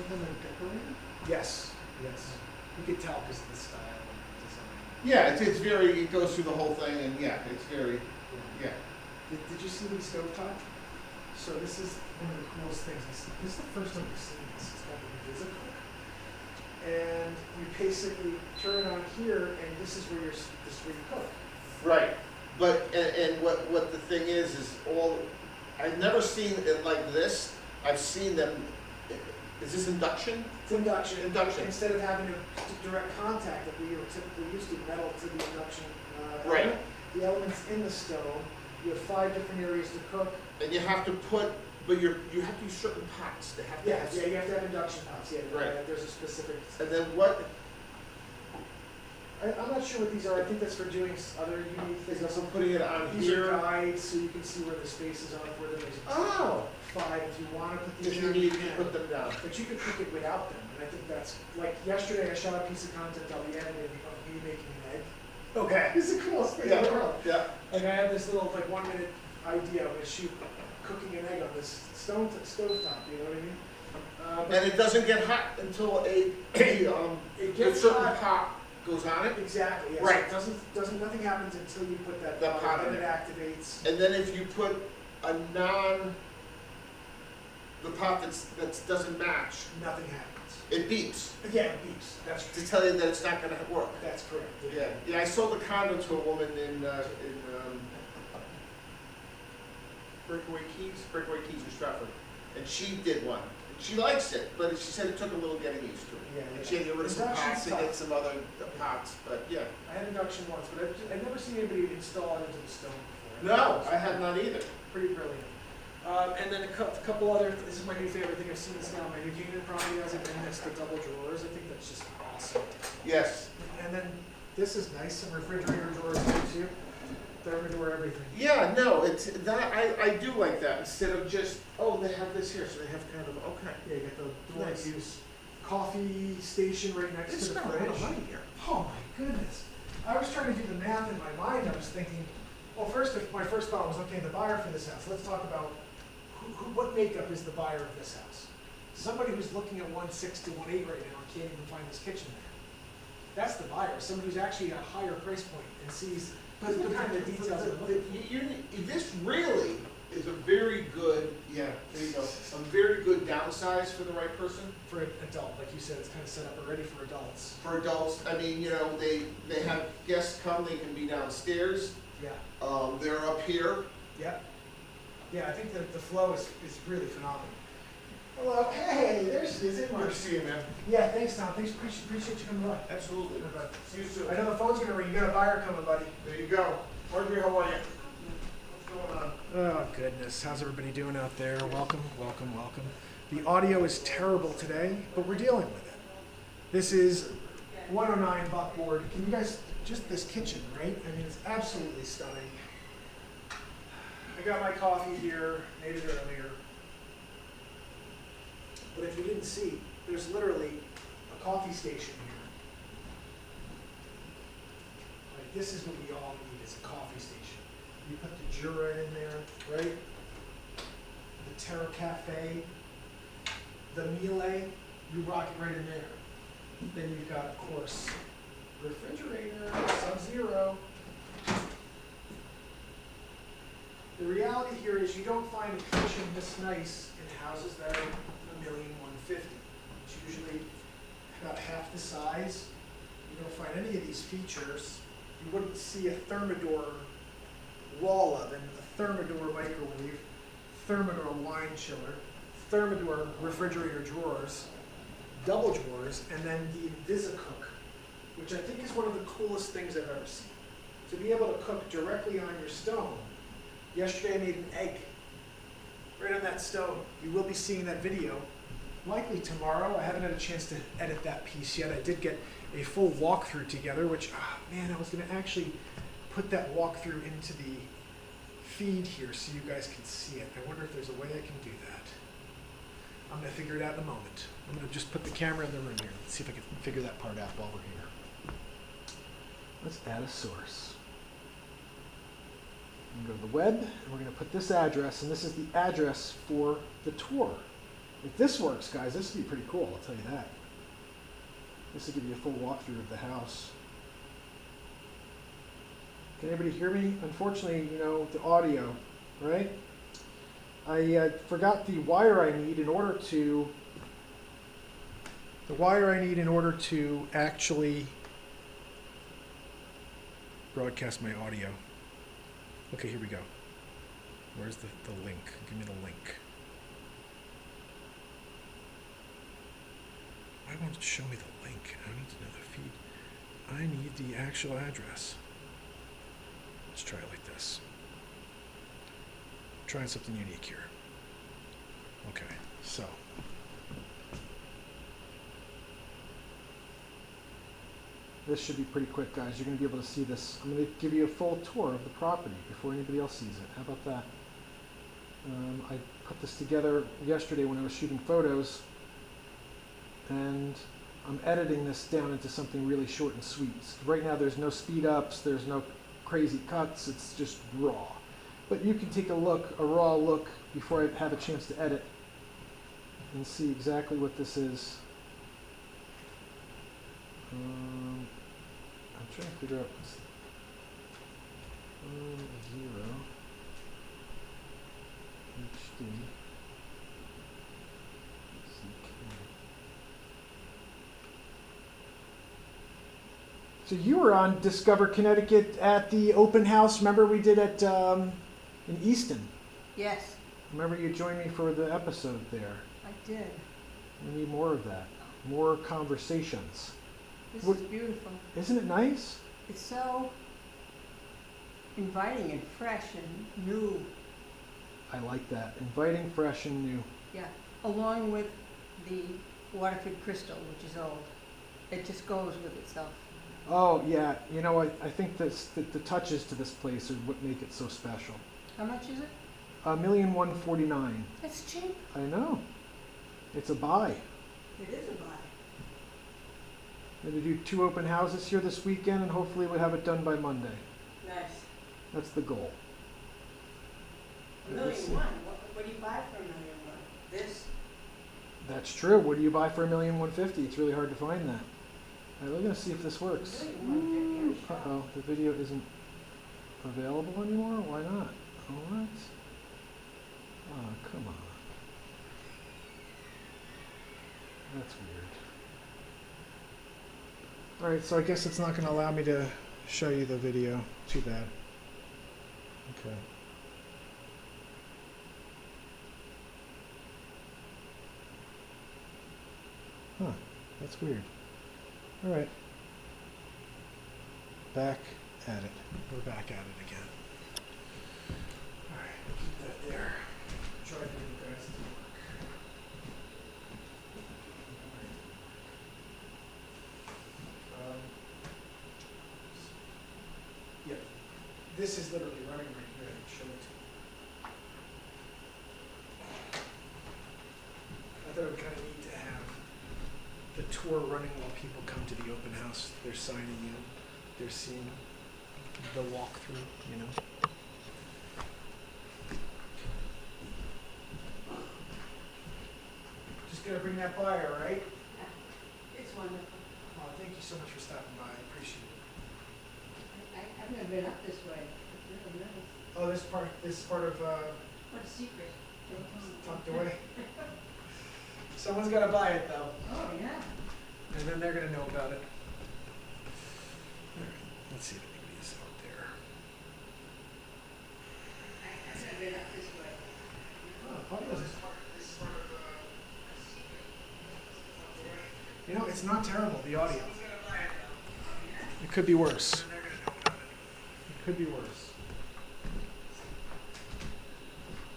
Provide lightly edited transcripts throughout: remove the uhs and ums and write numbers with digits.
them and decorated? Yes, yes. You could tell because of the style and design. Yeah, it's very, it goes through the whole thing, and yeah, it's very, yeah. Did you see these stovetop? So this is one of the coolest things. This is the first time I've seen this. It's called the Visicook. And you basically turn it on here, and this is where you cook. Right, but, and what the thing is all, I've never seen it like this. I've seen them, is this induction? It's induction. Induction. Instead of having a direct contact that we were typically used to, metal to the induction Right. element, the elements in the stone, you have 5 different areas to cook. And you have to put, but you have to use certain pots. They have to Yeah, have, yeah, you have to have induction pots, yeah. Right. There's a specific. and then what, I'm not sure what these are. I think that's for doing other unique is things. also putting it on These are here? guides, so you can see where the spaces are for them. There's Oh, 5 if you want to put these if you in, need you to can. put them down. But you could cook it without them, and I think that's, like yesterday I shot a piece of content on the editing of me making an egg. Okay. It's the coolest thing in the world. Yeah. Like I had this little 1-minute idea of a shoot cooking an egg on this stove top, you know what I mean? But And it doesn't get hot until it a gets certain hot. pot goes on it. Exactly, yes. Right. Doesn't nothing happens until you put that That pot and in then it there. activates. And then if you put the pot that doesn't match, Nothing happens. it beeps Yeah, it beeps. That's to tell you that it's not gonna work. that's correct. Yeah, yeah, I sold a condo to a woman in Breakaway Keys in Stratford, and she did one. She likes it, but she said it took a little getting used to it. Yeah, And yeah. she had to get rid of some Induction's pots and tough. get some other pots, but yeah. I had induction once, but I've never seen anybody install it into the stone before. No, I have not either. Pretty brilliant. And then a couple other, this is my new favorite thing, I've seen this now, my new Canaan probably has it, and it's the double drawers. I think that's just awesome. Yes. And then this is nice, some refrigerator drawers here too. Thermidor, everything. Yeah, no, it's that I do like that instead of just, oh, they have this here, so they have kind of, okay. Yeah, you got the door Nice. use. Coffee station right next It's to the got a lot fridge. of money here. Oh my goodness. I was trying to do the math in my mind. I was thinking, well, my first thought was, okay, the buyer for this house. Let's talk about what makeup is the buyer of this house. Somebody who's looking at 1.6 to 1.8 right now and can't even find this kitchen there. That's the buyer. Somebody who's actually at a higher price point and sees the kind of details. This really is a very good, yeah, there you go, a very good downsize for the right person. For an adult, like you said, it's kind of set up already for adults. For adults, I mean, they have guests come, they can be downstairs, Yeah. they're up here. Yeah. Yeah, I think that the flow is really phenomenal. Hello. Hey, there she is. Good to see you, man. Yeah, thanks, Tom. Thanks. Appreciate you coming by. Absolutely. See you soon. I know the phone's gonna ring. You got a buyer coming, buddy. There you go. Marjorie, how are you? What's going on? Oh, goodness. How's everybody doing out there? Welcome, welcome, welcome. The audio is terrible today, but we're dealing with it. This is 109 buckboard. Can you guys, just this kitchen, right? I mean, it's absolutely stunning. I got my coffee here, made it earlier. But if you didn't see, there's literally a coffee station here. Like, this is what we all need, is a coffee station. You put the Jura in there, right? The Terra Cafe, the Miele, you rock it right in there. Then you've got, of course, refrigerator, Sub-Zero. The reality here is you don't find a kitchen this nice in houses that are $1,150,000. It's usually about half the size. You don't find any of these features. You wouldn't see a Thermidor wall oven, a Thermidor microwave, Thermidor wine chiller, Thermidor refrigerator drawers, double drawers, and then the Visicook, which I think is one of the coolest things I've ever seen. To be able to cook directly on your stone. Yesterday I made an egg right on that stone. You will be seeing that video likely tomorrow. I haven't had a chance to edit that piece yet. I did get a full walkthrough together, which, man, I was going to actually put that walkthrough into the feed here so you guys can see it. I wonder if there's a way I can do that. I'm going to figure it out in a moment. I'm going to just put the camera in the room here. Let's see if I can figure that part out while we're here. Let's add a source. I'm going to go to the web, and we're going to put this address, and this is the address for the tour. If this works, guys, this would be pretty cool, I'll tell you that. This will give you a full walkthrough of the house. Can anybody hear me? Unfortunately, you know, the audio, right? I forgot the wire I need in order to actually broadcast my audio. Okay, here we go. Where's the link? Give me the link. Why won't it show me the link? I need to know the feed. I need the actual address. Let's try it like this. Trying something unique here. Okay, so. This should be pretty quick, guys. You're going to be able to see this. I'm going to give you a full tour of the property before anybody else sees it. How about that? I put this together yesterday when I was shooting photos, and I'm editing this down into something really short and sweet. Right now there's no speed ups, there's no crazy cuts, it's just raw. But you can take a look, a raw look, before I have a chance to edit and see exactly what this is. I'm trying to figure out what's 0 HD. So you were on Discover Connecticut at the open house, remember we did at in Easton? Yes, Remember you joined me for the episode there. I did. We need more of that. More conversations. This What- is beautiful. Isn't it nice? It's so inviting and fresh and new. I like that. Inviting, fresh, and new. Yeah, along with the Waterford crystal, which is old. It just goes with itself. Oh, yeah. You know, I think the touches to this place are what make it so special. How much is it? $1,149,000. That's cheap. I know. It's a buy. It is a buy. We're going to do 2 open houses here this weekend, and hopefully we'll have it done by Monday. Nice. That's the goal. $1,000,001. What do you buy for $1,000,001? This? That's true. What do you buy for $1,150,000? It's really hard to find that. All right, we're going to see if this works. $1,150,000. Uh-oh, the video isn't available anymore? Why not? What? Oh, come on. That's weird. All right, so I guess it's not going to allow me to show you the video. Too bad. Okay. Huh, that's weird. All right. Back at it. We're back at it again. All right, keep that there. Try to get you guys to work. Yeah, this is literally running right here. I can show it to you. I thought it would kind of neat to have the tour running while people come to the open house. They're signing in. They're seeing the walkthrough, you know. Just gotta bring that buyer, right? It's wonderful. Oh, thank you so much for stopping by. I appreciate it. I've never been up this way. It's really nice. Oh, this is part of What a secret. tucked away. Someone's gotta buy it though, Oh, yeah. and then they're gonna know about it. All right, let's see if anybody's out there. I've never been up this way. Oh, probably doesn't. You know, it's not terrible, the audio. It could be worse. It could be worse.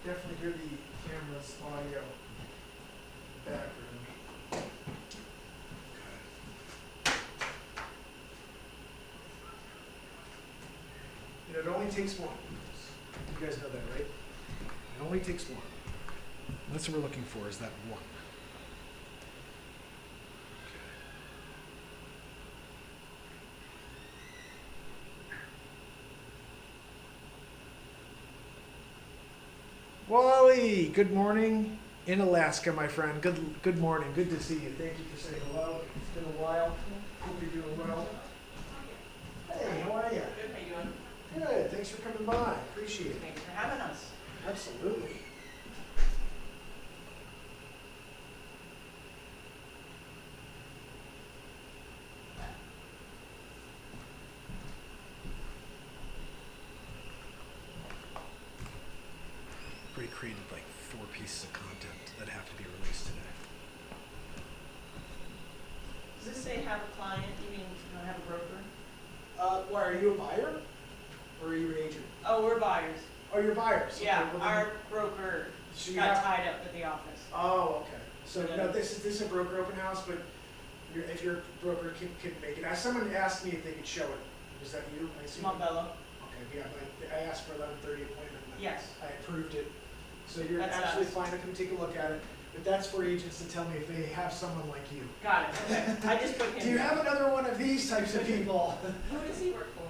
Definitely hear the camera's audio background. You know, it only takes one. You guys know that, right? It only takes one. That's what we're looking for, is that one. Wally, good morning. In Alaska, my friend. Good morning. Good to see you. Thank you for saying hello. It's been a while. Hope you're doing well. Hey, how are you? Good, how you doing? Good. Thanks for coming by. Appreciate it. Thanks for having us. Absolutely. We created like 4 pieces of content that have to be released today. Does this say have a client, you mean you don't have a broker? Why, are you a buyer? Or are you an agent? Oh, we're buyers. Oh, you're buyers? Okay, Yeah, well then- our broker So you got have- tied up at the office. Oh, okay. So no, this is a broker open house, but if your broker can make it. Someone asked me if they could show it. Was that you? I assume? Montbello? Okay, yeah, but I asked for 11:30 appointment. And Yes. I approved it. So you're That's absolutely us. fine to come take a look at it. But that's for agents to tell me if they have someone like you. Got it, okay. I just put him. Do you have another one of these types of people? Who does he work for?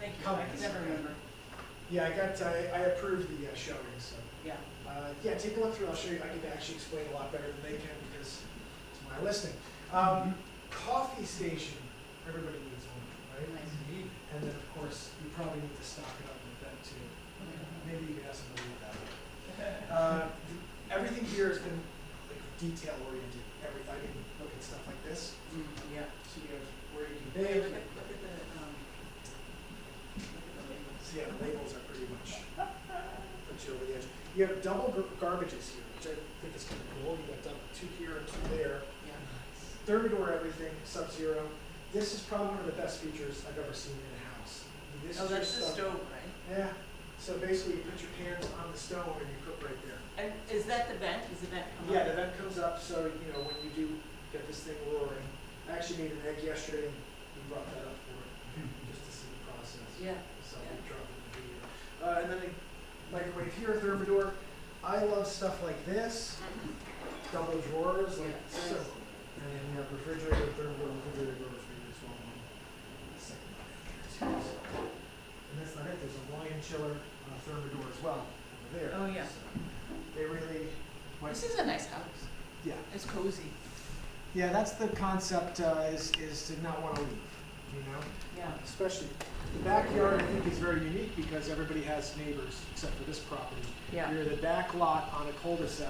Thank you, I Compass. can never remember. Yeah, I approved the showing, so. Yeah. Yeah, take a look through. I'll show you. I can actually explain a lot better than they can because it's my listing. Coffee station. Everybody needs one, right? Nice. And then, of course, you probably need to stock it up with that too. Maybe you can have somebody with that. Everything here has been like detail oriented. I can look at stuff like this. Yeah. So you have where you can Hey, bake. look at the labels. So yeah, the labels are pretty much put you over the edge. You have double garbages here, which I think is kind of cool. You got 2 here and 2 there. Yeah. Thermidor everything, Sub-Zero. This is probably one of the best features I've ever seen in a house. This Oh, is that's your the stove. stove, right? Yeah. So basically, you put your pans on the stove and you cook right there. And is that the vent? Is the vent come Yeah, up? the vent comes up, so when you do get this thing roaring. I actually made an egg yesterday, and we brought that up for it, just to see the process. Yeah. So Yeah. we dropped it in the video. And then a microwave here, Thermidor. I love stuff like this, double drawers, like Yeah. so. And then you have refrigerator, Thermidor, refrigerator, as well. Second one in here, too. And that's not it, there's a wine chiller on a Thermidor as well, over there. Oh, yeah. So they really, This is a nice house. yeah. It's cozy. Yeah, that's the concept, is to not want to leave, Yeah. Especially, the backyard, I think, is very unique because everybody has neighbors, except for this property. Yeah. You're the back lot on a cul-de-sac,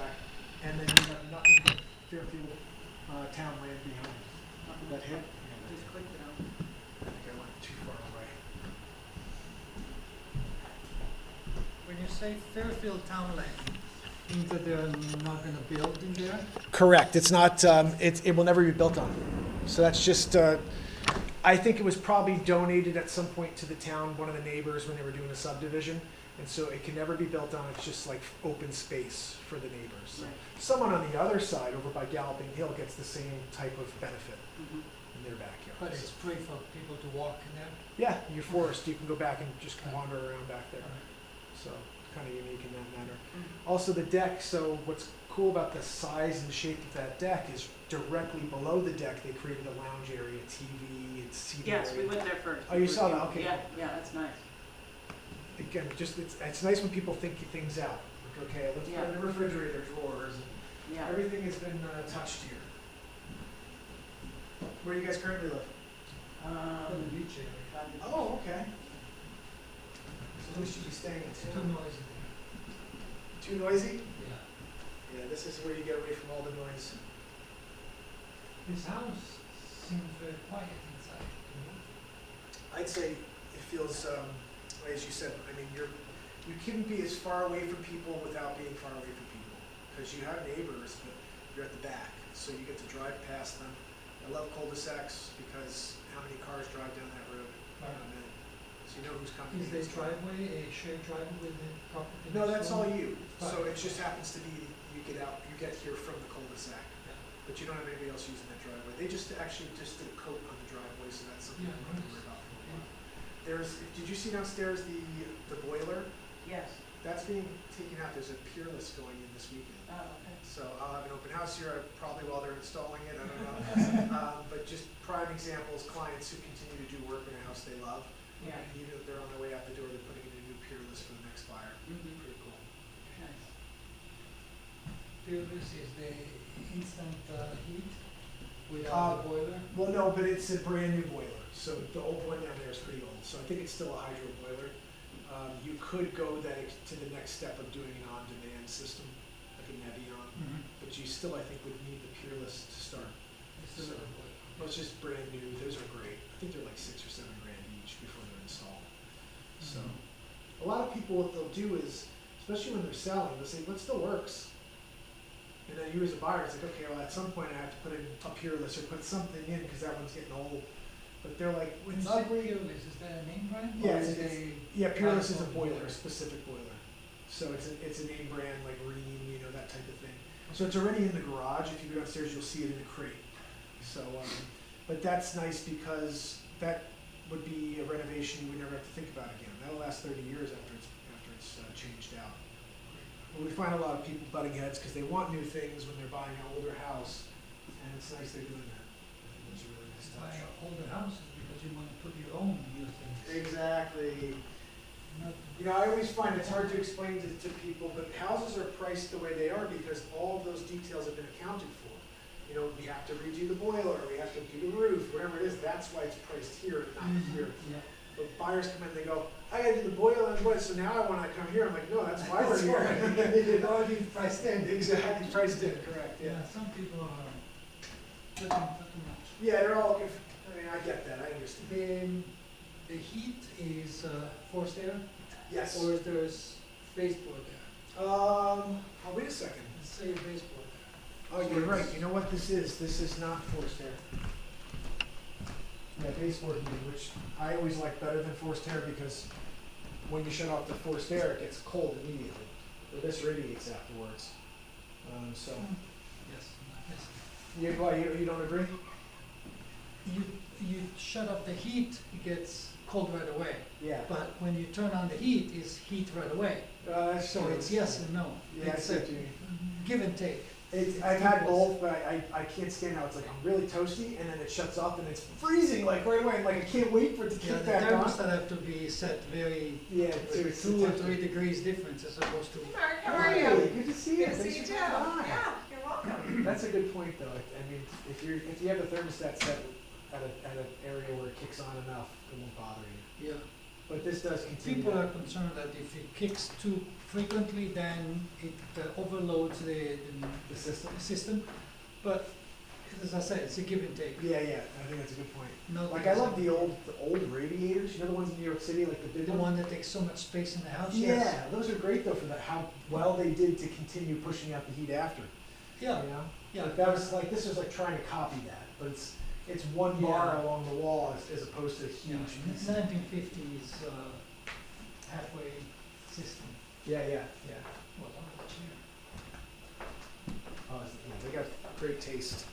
and then you have nothing but Fairfield, town land behind you. That hit? Yeah, Just clicked it out. I think I went too far away. When you say Fairfield Town Land, means that they're not gonna build in there? Correct, it's not, it will never be built on. So that's just, I think it was probably donated at some point to the town, one of the neighbors, when they were doing a subdivision. And so it can never be built on, it's just like open space for the neighbors. Right. Someone on the other side, over by Galloping Hill, gets the same type of benefit Mhm. in their backyard. But it's free for people to walk in there? Yeah, you're forced, you can go back and just wander around back there. So, kind of unique in that manner. Also the deck, so what's cool about the size and shape of that deck is directly below the deck, they created a lounge area, TV, it's seating area. Yes, we went there first. Oh, you saw that? Okay. Yeah, yeah, that's nice. Again, just, it's nice when people think things out. Like, okay, let's put in the refrigerator drawers, and Yeah. everything has been touched here. Where do you guys currently live? On the beach area. Oh, okay. So who should be staying at? It's too noisy Too noisy? there. Yeah. Yeah, this is where you get away from all the noise. This house seems very quiet inside. I'd say it feels, as you said, I mean, you couldn't be as far away from people without being far away from people. Because you have neighbors, but you're at the back, so you get to drive past them. I love cul-de-sacs because how many cars drive down that road? Not many. So you know who's coming. Is the who's going. driveway a shared driveway with the property? No, that's all next door? you. So Right. it just happens to be, you get here from the cul-de-sac. Yeah. But you don't have anybody else using that driveway. They just actually just did a coat on the driveway, so that's something Yeah, you don't have to worry nice. about for a while. Did you see downstairs the boiler? Yes. That's being taken out. There's a Peerless going in this weekend. Oh, okay. So I'll have an open house here, probably while they're installing it, I don't know. But just prime examples, clients who continue to do work in a house they love. Yeah. Even if they're on their way out the door, they're putting in a new Peerless for the next buyer. Mhm. Pretty cool. Nice. Pires is the instant heat without the boiler? Well, no, but it's a brand new boiler, so the old one down there is pretty old, so I think it's still a hydro boiler. You could go to the next step of doing an on-demand system, like a Nevion, but you still, I think, would need the Peerless to start. It's still a boiler. Well, it's just brand new, those are great. I think they're like $6 or $7 grand each before they're installed. So, a lot of people, what they'll do is, especially when they're selling, they'll say, what still works? And then you as a buyer, it's like, okay, well, at some point I have to put in a Peerless or put something in, because that one's getting old. But they're like, When it's you say ugly. Pires, is that a name brand? Yeah, Or is it's- it Yeah, Peerless is a Household boiler, a boiler. specific boiler. So it's a name brand like Rheem, you know, that type of thing. So it's already in the garage. If you go downstairs, you'll see it in a crate. So, but that's nice because that would be a renovation you would never have to think about again. That'll last 30 years after it's changed out. But we find a lot of people butting heads because they want new things when they're buying an older house, and it's nice they're doing that. I think it's a really nice Buy touch. older houses because you want to put your own new things. Exactly. Not You know, I always find it's hard to explain to people, but houses are priced the way they are because all of those details have been accounted for. You know, we have to redo the boiler, we have to do the roof, whatever it is, that's why it's priced here and not here. Yeah. But buyers come in, they go, I gotta do the boiler and what, so now I wanna come here, I'm like, no, that's why we're here. It's already priced in. Exactly, priced in, correct, yeah. Yeah, some people are putting too much. Yeah, they're all, I mean, I get that, I understand. The heat is forced air, Yes. or there's baseboard air? Oh, wait a second. Let's say baseboard Oh, you're right, you know what this is not forced air. Yeah, baseboard heating, which I always like better than forced air because when you shut off the forced air, it gets cold immediately. But this radiates afterwards. So, air. Yes, you don't agree? you shut off the heat, it gets cold right away. Yeah. But when you turn on the heat, it's heat right away. That's So true. it's yes and no. Yeah, I It's see a what you mean. give and take. I've had both, but I can't stand how it's like I'm really toasty and then it shuts off and it's freezing like right away. Like I can't wait for it to Yeah, kick the back on. thermostat have to be set very, Yeah, with 2 or 3 degrees difference as opposed to. Mark, how are Hi, you? good to see you. Good to see you Thanks too. for coming by. Yeah, you're welcome. That's a good point, though. I mean, if you have the thermostat set at an area where it kicks on enough, it won't bother you. Yeah. But this does continue. People are concerned that if it kicks too frequently, then it overloads the system. But as I said, it's a give and take. Yeah, I think that's a good point. Not Like I love the old radiators. You know the ones in New York City, like the big the ones. one that takes so much space in the house. Yeah, Yes. those are great though for that. How well they did to continue pushing out the heat after. Yeah. You know. Yeah. Like that was like this was like trying to copy that, but it's one bar Yeah. along the wall as opposed to a Yeah. huge. 1950s halfway system. Yeah. Well, on the chair. Oh, they got great taste.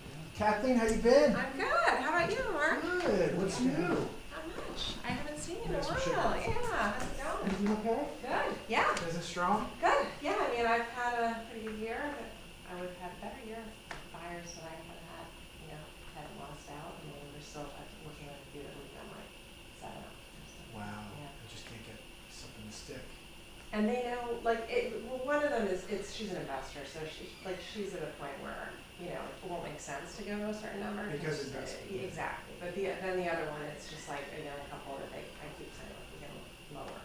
Yeah. Kathleen, how you been? I'm good. How about you, Mark? Good. What's new? Not much. I haven't seen you in a Nice to while. check Yeah, in. how's it going? Everything okay? Good. Yeah, Business strong? good. Yeah, I mean, I've had a pretty good year, but I would have had a better year if buyers that I haven't had, hadn't lost out. I mean, we're still looking at a few that we've done like 7 or something. Wow. Yeah. I just can't get something to stick. And they know, like, one of them she's an investor, so she's at a point where, it won't make sense to go to a certain number. Because investment. Exactly, but then the other one, it's just like, a couple that I keep saying, like, we can lower,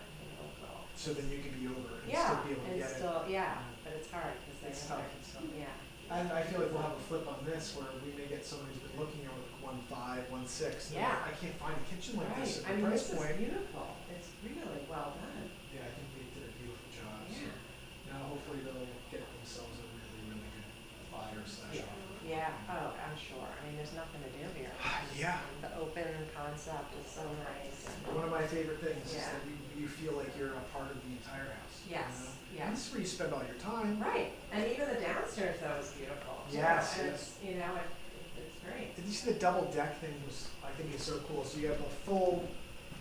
low. So then you can be over and Yeah, still be able to and get still, yeah, but it's hard, because It's tough. yeah. I feel like we'll have a flip on this where we may get someone who's been looking at like 1.5, 1.6. and they're Yeah. like, I can't find a kitchen like Right, this I at the mean, price this is point. beautiful, it's really well done, Yeah, I think they did a beautiful job. So yeah. now hopefully they'll get themselves a really, really good buyer slash offer. Yeah, oh, I'm sure, I mean, there's nothing to do here. Yeah. The open concept is so nice, and. One of my favorite things is Yeah. that you feel like you're a part of the entire house. Yes, You know? yes. And this is where you spend all your time. Right, and even the downstairs though is beautiful. too. Yes, And yes. it's great. Did you see the double deck thing? I think it's so cool. So you have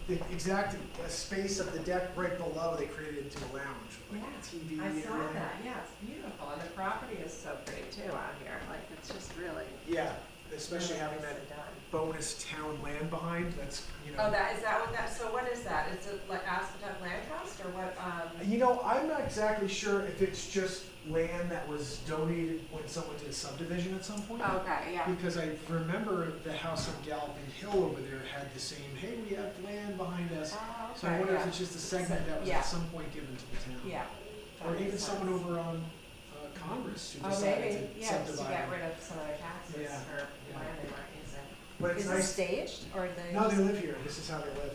the exact space of the deck right below. They created into a lounge with like Yeah, a TV. I and saw everything. that, yeah, it's beautiful, and the property is so pretty too out here, like, it's just really, Yeah, especially having that Nicely done. bonus town land behind, that's, you know. Oh, is that what that, so what is that? Is it like Aspetuck Land Trust or what, You know, I'm not exactly sure if it's just land that was donated when someone did a subdivision at some point. okay, yeah. Because I remember the house on Galloping Hill over there had the same, hey, we have land behind us. Oh, So I okay, wonder yeah. if it's just a segment that was Yeah. at some point given to the town. Yeah. that Or makes even sense. someone over on Congress who Oh, decided maybe, to yeah, just to subdivide. get rid of some of their taxes Yeah, for yeah. land they weren't using. But it's Is it nice. staged or they? No, they live here. This is how they live.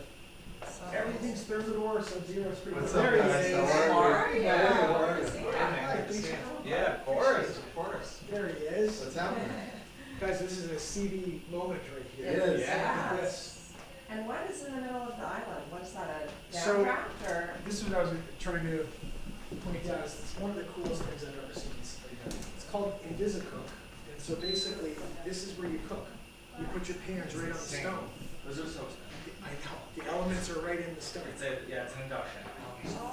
So- Everything's Thermidor, Sub-Zero, Spring. What's There up, he guys? is. How are you? Yeah, Hey, how good are to you? see you. Hi, thanks for coming. Yeah, of course, of course. There he is. What's happening? Guys, this is a CD moment right here. It is. Yeah. Yes. And what is in the middle of the island? What is that, a So- downdraft or? This is what I was trying to point out. It's one of the coolest things I've ever seen. It's called Invisicook. And so basically, this is where you cook. You put your pans right on the stone. Those are so I know. The elements are right in the stone. it's an induction.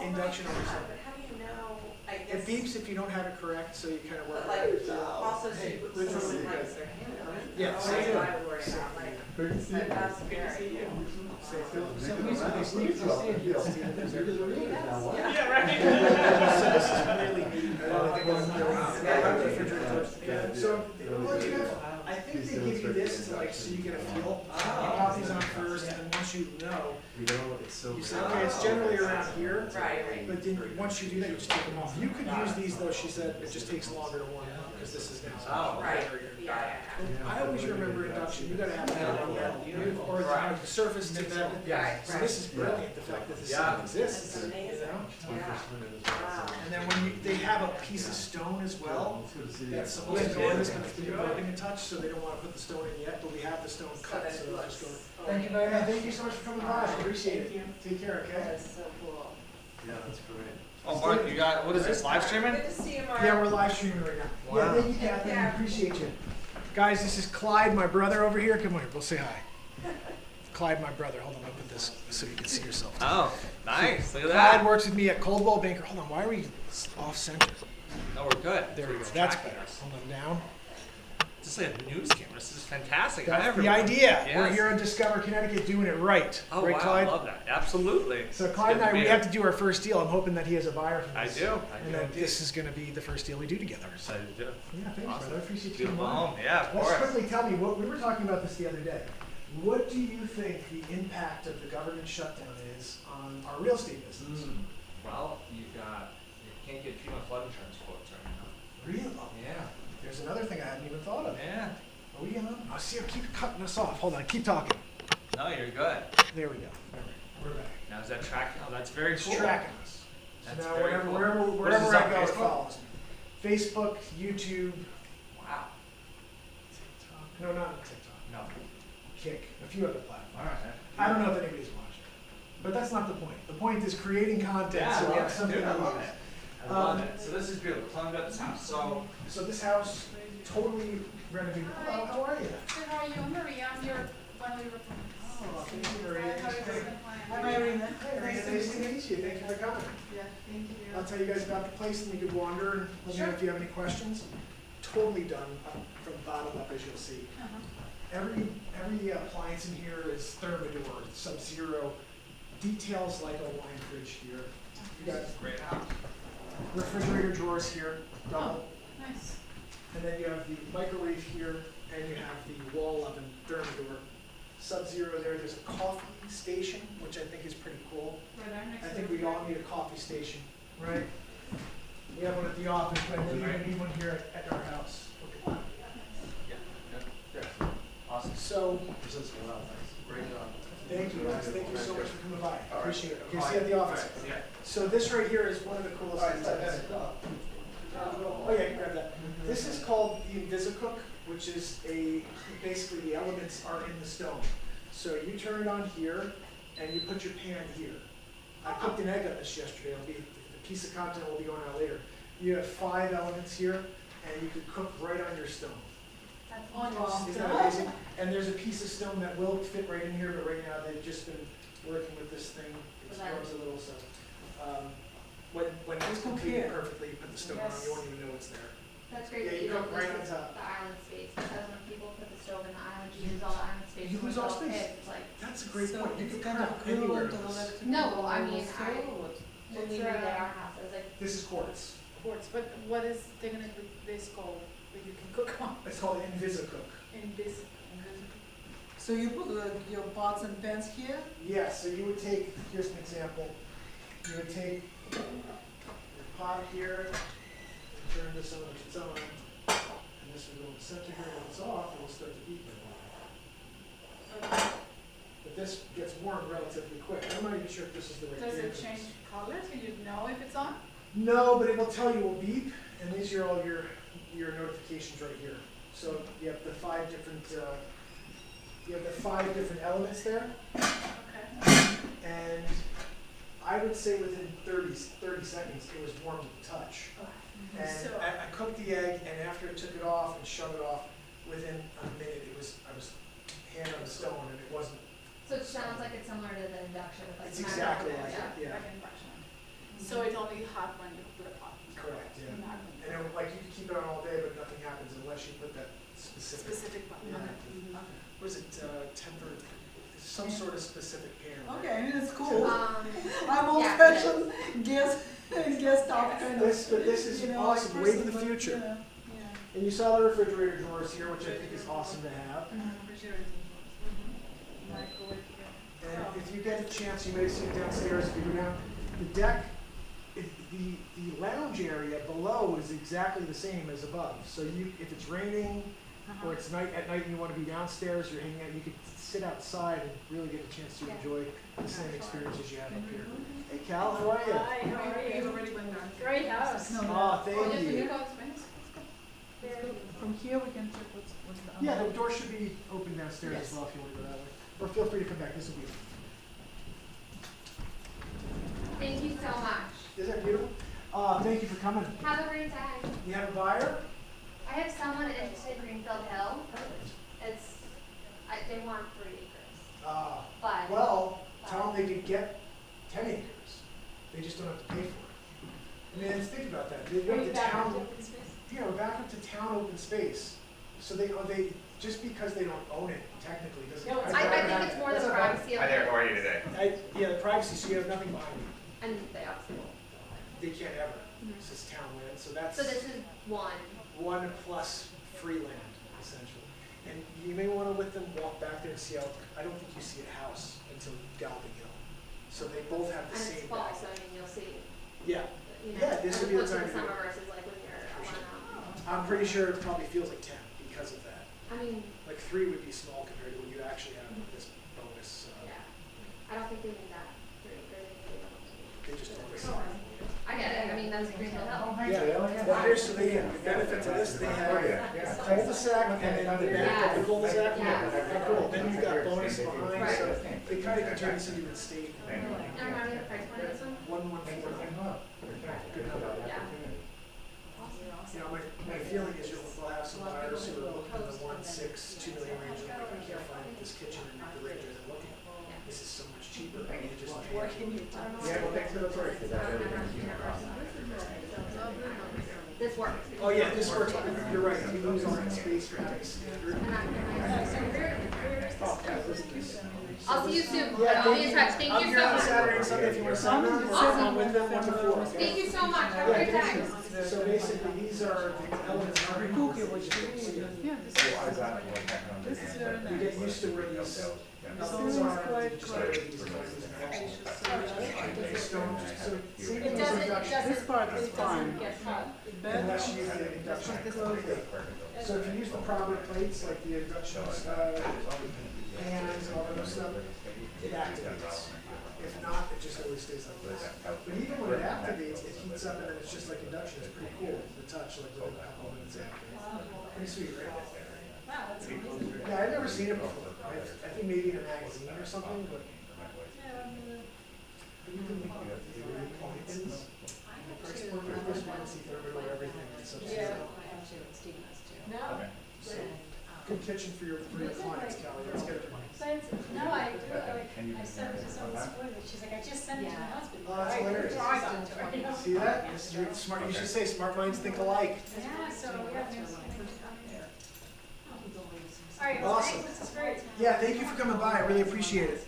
Induction Oh my over God, something. but how do you know, I It guess? beeps if you don't have it correct, so you kind of work. But like, it out. also, Hey, so good to see someone you likes guys. their hand on it. Yeah, That's so what you. I would worry about, like, Great to see but you. that's very cool. Say, Phil, So Phil, we Phil, used to stay here. Yeah, right. So this is really neat. So, well, you have, I think they give you this to like, so you get a feel. You pop these on first, and once you know, you say, okay, it's generally around here. Right. But then, once you do that, you just take them off. You could use these though, she said, it just takes longer to warm up, because this is now. Oh. Right, yeah. I always remember induction, you gotta have that on that, or the surface to metal. Right, So this is brilliant, the fact that this system exists. That's amazing, yeah. Wow. And then when they have a piece of stone as well, that's supposed to go in this, but it's been broken a touch, so they don't wanna put the stone in yet, but we have the stone cut, that so it it'll looks- just go. Thank you very Yeah, much. thank you so much for coming by, I appreciate it. Take care, okay? That's so cool. Yeah, that's great. Oh, Mark, you got, what is this, live streaming? Good to see you, Mark. Yeah, we're live streaming right now. Yeah, thank you, Catherine, I Yeah. appreciate you. Guys, this is Clyde, my brother over here, come on here, we'll say hi. Clyde, my brother, hold on, I'll put this so you can see yourself. Oh, nice, look at Clyde that. works with me at Coldwell Banker, hold on, why are we off center? No, we're good. There we go, It's that's tracking better, us. hold on, down. Just like a news camera, this is fantastic. Hi, That's the everyone. idea, we're Yes. here in Discover, Connecticut, doing it right. Oh, Right, wow, I Clyde? love that, absolutely. So Clyde and I, Good to we be have here. to do our first deal. I'm hoping that he has a buyer for I this. do, And then this is gonna be the first deal we do together. Excited to do it. Yeah, thanks, Awesome. brother. I appreciate you Beautiful coming by. home, yeah, of Let's course. quickly tell me, what, we were talking about this the other day. What do you think the impact of the government shutdown is on our real estate business? Well, you can't get FEMA flood insurance quotes right now. Really? Yeah, There's another thing I hadn't even thought of. yeah. Are we gonna? Oh, see, I keep cutting us off. Hold on, keep talking. No, you're good. There we go. All right, we're back. Now, is that tracking? Oh, that's very It's cool. tracking us. That's So now very wherever, cool. wherever, What is wherever this I on go, it Facebook? follows me. Facebook, YouTube, Wow. TikTok. No, not TikTok. No. Kick, a few other platforms. All right. I don't know if anybody's watching, but that's not the point. The point is creating content so we have something Dude, I to love use. it. I love it. So this is beautiful. Tell me about this house. So this house, totally renovated. Hello, how are you? Good, how are you? I'm Maria. I'm your one of your Oh, thank you, Maria. How is the Hi, plan? Marina. Hey, Marina, nice to meet you. Thank you for coming. Yeah, thank you. I'll tell you guys about the place and you can wander and let me know if you have any questions. Totally done from bottom up, as you'll see. Every appliance in here is Thermidor, Sub-Zero, details like a wine fridge here. You got Great house. refrigerator drawers here, double. Nice. And then you have the microwave here, and you have the wall oven, Thermidor. Sub-Zero there, there's a coffee station, which I think is pretty cool. Right there, next I to think the we all need a coffee station, right? We have one at the office, but I think we need one here at our house. Awesome. So, This is well, thanks. Great job. thank you guys, thank you so much for coming by, right. appreciate it. Okay, see you at the office. Yeah. So this right here is one of the coolest things. Oh yeah, you can grab that. This is called the Invisicook, which is basically the elements are in the stone. So you turn it on here, and you put your pan here. I cooked an egg on this yesterday, the piece of content will be going out later. You have 5 elements here, and you could cook right on your stone. That's wonderful. Isn't that amazing? And there's a piece of stone that will fit right in here, but right now they've just been working with this thing. It scrubs a little, so. When it's completed perfectly, you put the stone on, you won't even know it's there. That's great Yeah, that you you go don't right lose on top. the island space, because when people put the stone a great So point. You it's can got cut a grill anywhere and in all this. that. No, well, I mean, So I- what's- when we moved at our house, I was like, This is quartz. Quartz, but what is technically this called that you can cook on It's called Invisicook. in this? So you put your pots and pans here? Yeah, so you would take, here's an example. You would take your pot here, and turn this on its own, and this will go in the center here. When it's off, it will start to beep. But this gets warm relatively quick. I'm not even sure if this is the right Does thing it for change this. color? Can you know if it's on? No, but it will tell you it will beep, and these are all your notifications right here. So you have the five different elements there, Okay. and I would say within 30 seconds it was warm to the touch. And So, I cooked the egg, and after I took it off and shoved it off, within a minute I was hand on the stone, and it wasn't. so it sounds like it's similar to the induction with like. It's exactly like yeah, it, yeah. like induction. So it's only hot when you put it on. Correct, yeah. Not And it, like you can keep it on all day, but nothing happens unless you put that specific. specific one. Yeah. Okay. Was it tempered? Some sort of specific pan. Okay, I mean, it's cool. I'm old Yeah. fashioned, guest top kind of. But this is you know, awesome, like way in person, the but, future. you know. Yeah. And you saw the refrigerator drawers here, which I think is awesome to have. Refrigerator. Microwave, yeah. And if you get a chance, you may see it downstairs. If you go down the deck, the lounge area below is exactly the same as above. So if it's raining or it's at night and you want to be downstairs, you're hanging out, you could sit outside and really get a chance to enjoy the same experiences you have up here. Hey Cal, how are you? Hi, how are you? Already went down. Great house. No, Oh, thank you. From here we can check what's the. Yeah, the door should be open downstairs as Yes. well if you want to go that way. Or feel free to come back. This will be. Thank you so much. Isn't that beautiful? Thank you for coming. Have a great day. You have a buyer? I have someone interested in Greenfield Hill. They want 3 acres, but. Well, tell them they could get 10 acres. They just don't have to pay for it. I mean, think about that. They go to town, back up to town open space. So they just because they don't own it technically doesn't. No, I think it's more the privacy of Hi there, it. how are you today? Yeah, the privacy. So you have nothing behind you. And they obviously won't. They can't ever. This is town land. So that's. So this is one. 1 plus free land, essentially. And you may want to with them walk back there and see how, I don't think you see a house until Galloping Hill. So they both have the And it's same fall, back. so I mean, you'll see, Yeah, you know, Yeah, this as would be the opposed to time to do summer it. versus like when you're For sure. on, I'm pretty sure it probably feels like 10 because of that. I mean, Like 3 would be small compared to what you actually have with this bonus. yeah, I don't think they need that 3 acres, They just don't. I get it, I mean, that's Greenfield Hill. Yeah, well, here's the benefit to this, they have cul-de-sac and then the back of the cul-de-sac. Yes. Cool, then you've got bonus behind, Right. so they kind of can turn this into an estate. And remind me the price point of this one? 114. Good number. Yeah. You know, my feeling is we'll have some buyers who are looking in the 1.6, 2 million range, like, I can't find this kitchen in the range I'm looking. This is so much cheaper, and you just pay. Yeah, well, thanks for the story. This works. Oh, yeah, this works, you're right, you lose all that space for having standard. I'll see you soon. Yeah, I'll be in touch. Thank I'm you here so on much. Saturday and Sunday if you want to sign up, I'm with them 1 to 4. okay? Thank you so much. Have a great day. So basically, these are the elements of our Cookie, what you do. Yeah, This is very You get used to where these elements are, you just get these stone, so same It as doesn't, induction, This part is fine. get hot. unless you use the induction. So if you use the proper plates, like the induction, pans, all that stuff, it activates. If not, it just always stays like this. But even when it activates, it heats up and then it's just like induction. It's pretty cool, the touch, like within a couple of minutes after. Pretty sweet, right? Wow, that's amazing. Yeah, I've never seen it before. I think maybe in a magazine or something, but even the appliances, the price point of this one, see if they're over everything. It's such Yeah. No. So, good kitchen for your clients, Callie. Let's get it. No, I do, I sent it to someone this morning, she's like, I just sent it to my husband. Oh, that's hilarious. See that? This is really smart. You should say smart minds think alike. Yeah, so, yeah, there's. All right, well, Awesome. thanks, this is great. Yeah, thank you for coming by. I really appreciate it.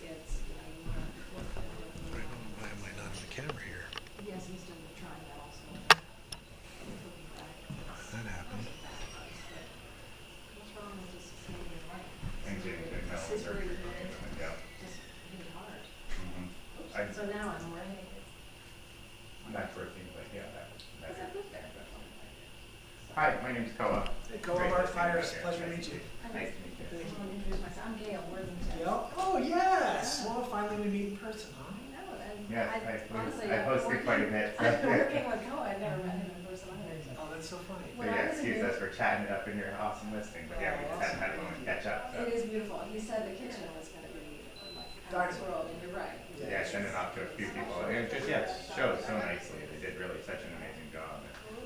my name's Koa. Hey, Koa, Mark Pires, pleasure to meet you. Nice to meet you. Thank I you. want to introduce myself. I'm Gail Worthington. Yep. Oh, yes. Well, finally we meet in person, huh? I know, and Yes, honestly, I hosted quite a bit. So. I'm working with Koa, I've never met him in person either. Oh, that's so funny. So yeah, excuse us for chatting it up in your awesome listing, but yeah, we just hadn't had a moment to catch up. So. It is beautiful. He said the kitchen was gonna be like out of this world, and you're right. Yeah, send it off to a few people. And it just, yeah, it shows so nicely. They did really such an amazing job.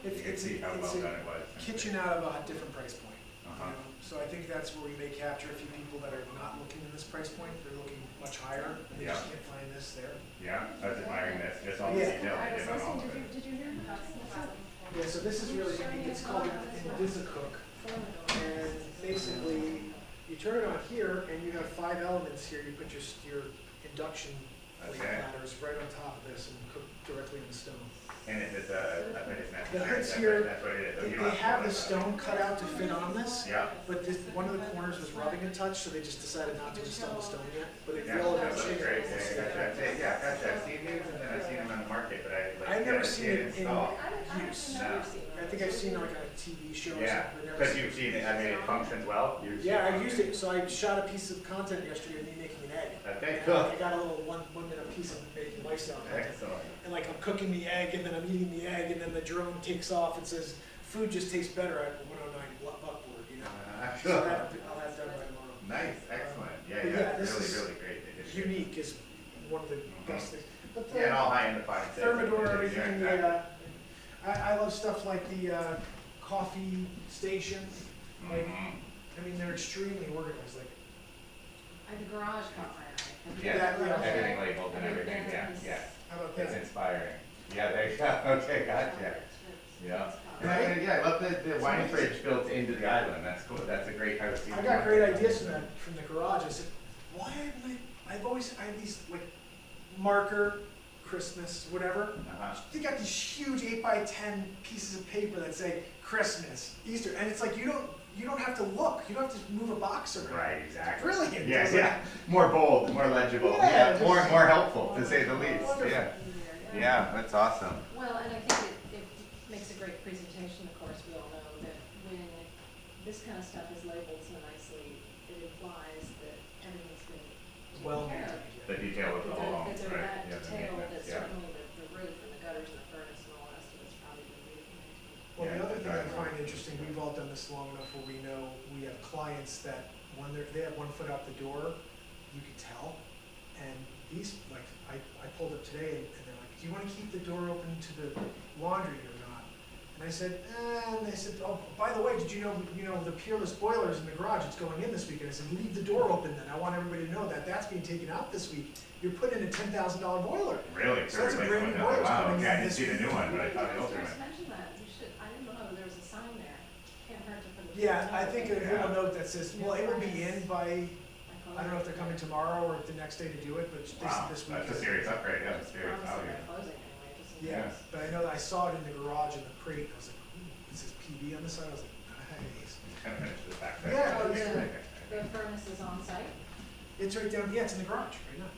You can see how well done it was. Kitchen out of a different price point. Uh-huh. So I think that's where we may capture a few people that are not looking in this price point. They're looking much higher, and they just can't find this there. Yeah, I was admiring this. Just all the detail they did on all of it. Did you hear about this? Yeah, so this is really unique. It's called an Invisicook. And basically, you turn it on here, and you have 5 elements here. You put your induction platters right on top of this and cook directly in the stone. And if it's I bet it's not. The hoods here, That's what it is. they have the stone cut out to fit on this. Yeah. But this, one of the corners was rubbing a touch, so they just decided not to install the stone yet. But it Yeah, will that looks eventually. great. Yeah, gotcha. I've seen these and then I've seen them on the market, but I've never seen it in installed. use. No. I think I've seen like a TV show or Yeah, something. but never because seen you've seen it. I mean, it functions well. Yeah, I used it. So I shot a piece of content yesterday of me making an egg. Okay, And cool. I got a little one minute piece of making lifestyle content. Excellent. And like I'm cooking the egg, and then I'm eating the egg, and then the drone takes off and says, "Food just tastes better at 109 buckboard," you know. So I'll have that done by tomorrow. Nice, excellent. Yeah, But yeah, this really, is really great. They did it. Unique is one of the best things. But the Yeah, and all high in the fine. thermidor, everything. Yeah, I love stuff like the coffee station. Like, Mhm. I mean, they're extremely organized. Like, The garage caught my eye. Yeah, everything labeled and everything, yeah. how about It's that? inspiring. Yeah, there you go. Okay, gotcha. Yeah. Right? Yeah, I love the wine fridge built into the island. That's cool. That's a great house. I got great ideas from the garage. I said, why haven't I have these like marker, Christmas, whatever. Uh-huh. They got these huge 8x10 pieces of paper that say Christmas, Easter, and it's like you don't have to look. You don't have to move a box around. Right, exactly. Brilliant. Yeah, yeah. More bold, more legible. Yeah, Yeah, more helpful, to say the least. Wonderful. Yeah. Yeah, that's awesome. Well, and I think it makes a great presentation, of course, we all know that when this kind of stuff is labeled so nicely, it implies that everything's been Well taken care of. maintained. The detail of the home, That they're right? that Yeah, the detailed, that maintenance, yeah. certainly the roof and the gutters and the furnace and all the rest of it's probably been really maintained. Well, the Yeah, other thing I right. find interesting, we've all done this long enough where we know we have clients that when they have 1 foot out the door, you can tell. And these, like, I pulled up today and they're like, do you want to keep the door open to the laundry or not? And I said, and they said, oh, by the way, did you know the peerless boilers in the garage, it's going in this week. And I said, leave the door open then. I want everybody to know that that's being taken out this week. You're putting in a $10,000 boiler. Really? So that's a Everybody's brand new going, boiler wow, coming okay, I in didn't this see the week. new one, but I thought the older Just one. mention that, you should, I didn't know there was a sign there. Can't hurt to put a. Yeah, I think a Yeah. little note that says, well, it will be in by, I don't know if they're coming tomorrow or the next day to do it, but they Wow, said this week. that's a serious upgrade, yeah, that's serious Obviously, value. they're closing anyway, just in Yeah, case. but I know that I saw it in the garage in the crate, I was like, ooh, it says PB on the side, I was like, nice. Kind of finish this back there. Yeah, So yeah. the furnace is on site? It's right down, yeah, it's in the garage right now.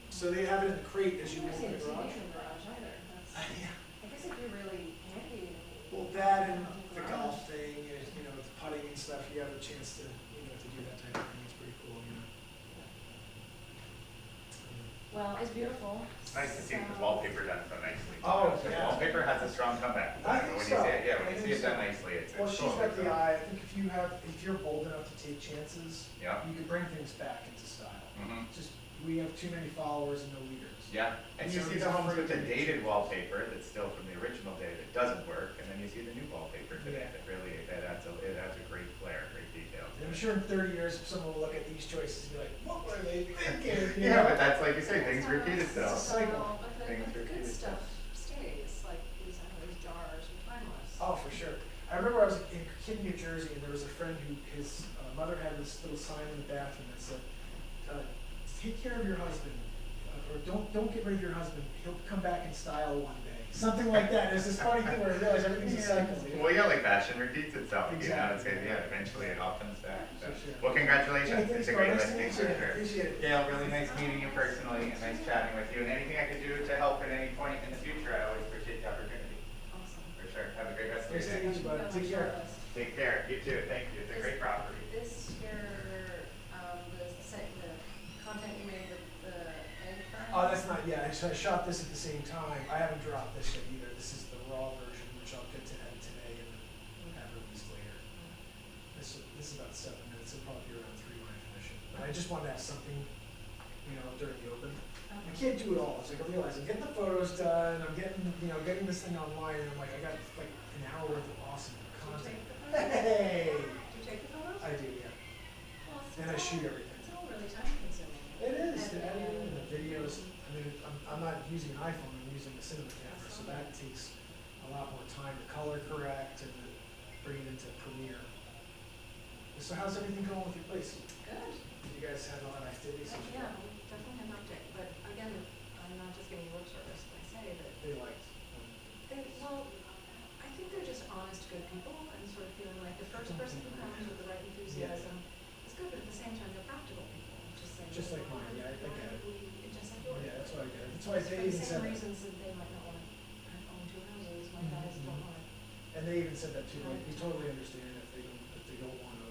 So they have it in the crate as you I've walk never in seen the a TV garage. in the garage either. That's, Yeah. I guess if you're really handy. Well, that and the garage. golf thing, the putting and stuff, you have a chance to, to do that type of thing, it's pretty cool, Well, it's beautiful. Nice to see the So- wallpaper done so nicely. Oh, The yeah. wallpaper has a strong comeback. I think When so. you see it, yeah, I when you think see it done so. nicely, it's. Well, it's she's cool. got the eye, I think if you're bold enough to take chances, Yeah. you can bring things back into style. Mhm. Just, we have too many followers and no leaders. Yeah, and you So see it's the homes afraid with the to- dated wallpaper that's still from the original day that doesn't work, and then you see the new wallpaper today Yeah. that really, it adds a great flair, great detail. And I'm sure in 30 years, someone will look at these choices and be like, what were they thinking? You Yeah, know? but that's like you say, things repeat It's a itself. cycle. But Things the repeat good itself. stuff stays, like these jars and timeless. Oh, for sure. I remember I was a kid in New Jersey, and there was a friend who, his mother had this little sign in the bathroom that said, take care of your husband, or don't get rid of your husband, he'll come back in style one day. Something like that. There's this funny thing where I realize everything's a cycle. Well, yeah, like fashion repeats itself, Exactly. yeah, eventually it all comes back. So. For sure. Well, congratulations, Hey, it's thanks, a bro. great Nice to listing meet for you. sure. Appreciate it. Gail, really nice meeting you personally, and nice chatting with you, and anything I could do to help at any point in the future, I always appreciate the opportunity, Awesome. for sure. Have a great rest of your Nice to day. meet you, bud. Take care. Take care, you too, thank you, it's a great property. This the content you made with the egg fries? Oh, that's not, yeah, so I shot this at the same time. I haven't dropped this yet either. This is the raw version, which I'll get to edit today and then have released later. This is about 7 minutes, it'll probably be around 3 when I finish it. But I just wanted to have something, you know, during the open. I can't do it all. It's like I realize I'm getting the photos done, I'm getting this thing online, and I'm like, I got like an hour worth of awesome content. Hey! Do you take the photos? I do, yeah. Well, it's And I all- shoot everything. It's all really time consuming. It is, the editing and the videos. I mean, I'm not using an iPhone, I'm using a cinema camera, so that takes a lot more time to color correct and to bring it into Premiere. So how's everything going with your place? Good. You guys had a lot of activities? Yeah, we definitely have an uptick, but again, I'm not just giving lip service when I say that They liked. well, I think they're just honest, good people and sort of feeling like the first person who comes with the right enthusiasm is good, but at the same time, they're practical people, just saying. Just like mine, yeah, I get it. Just like yours. Yeah, that's what I get. That's why they For the even said same that. reasons that they might not want to own 2 houses, my guys don't want to. And they even said that too, like, we totally understand if they don't want to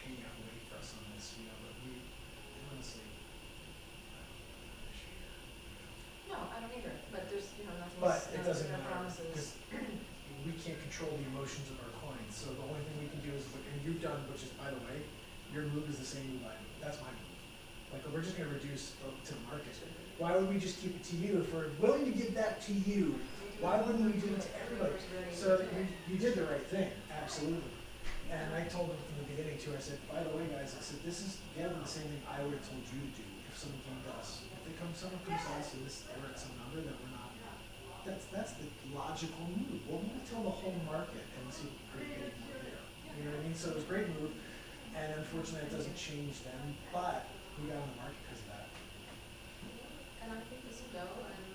hang out and wait for us on this, you know, but we honestly, No, I don't either, but there's, nothing. but it doesn't no matter, promises. because we can't control the emotions of our clients, so the only thing we can do is, and you've done, which is, by the way, your move is the same move I move, that's my move. Like, we're just gonna reduce to the market. Why would we just keep it to you? If we're willing to give that to you, why wouldn't we do it to everybody? So you did the right thing, absolutely. And I told them from the beginning too, I said, by the way, guys, I said, this is the same thing I would have told you to do if someone came to us. If someone comes to us and they're at some number that we're not, that's the logical move. Well, we'll tell the whole market and see what great bidding we're there. You know what I mean? So it was a great move, and unfortunately it doesn't change them, but we got on the market because of that. And I think this will go, and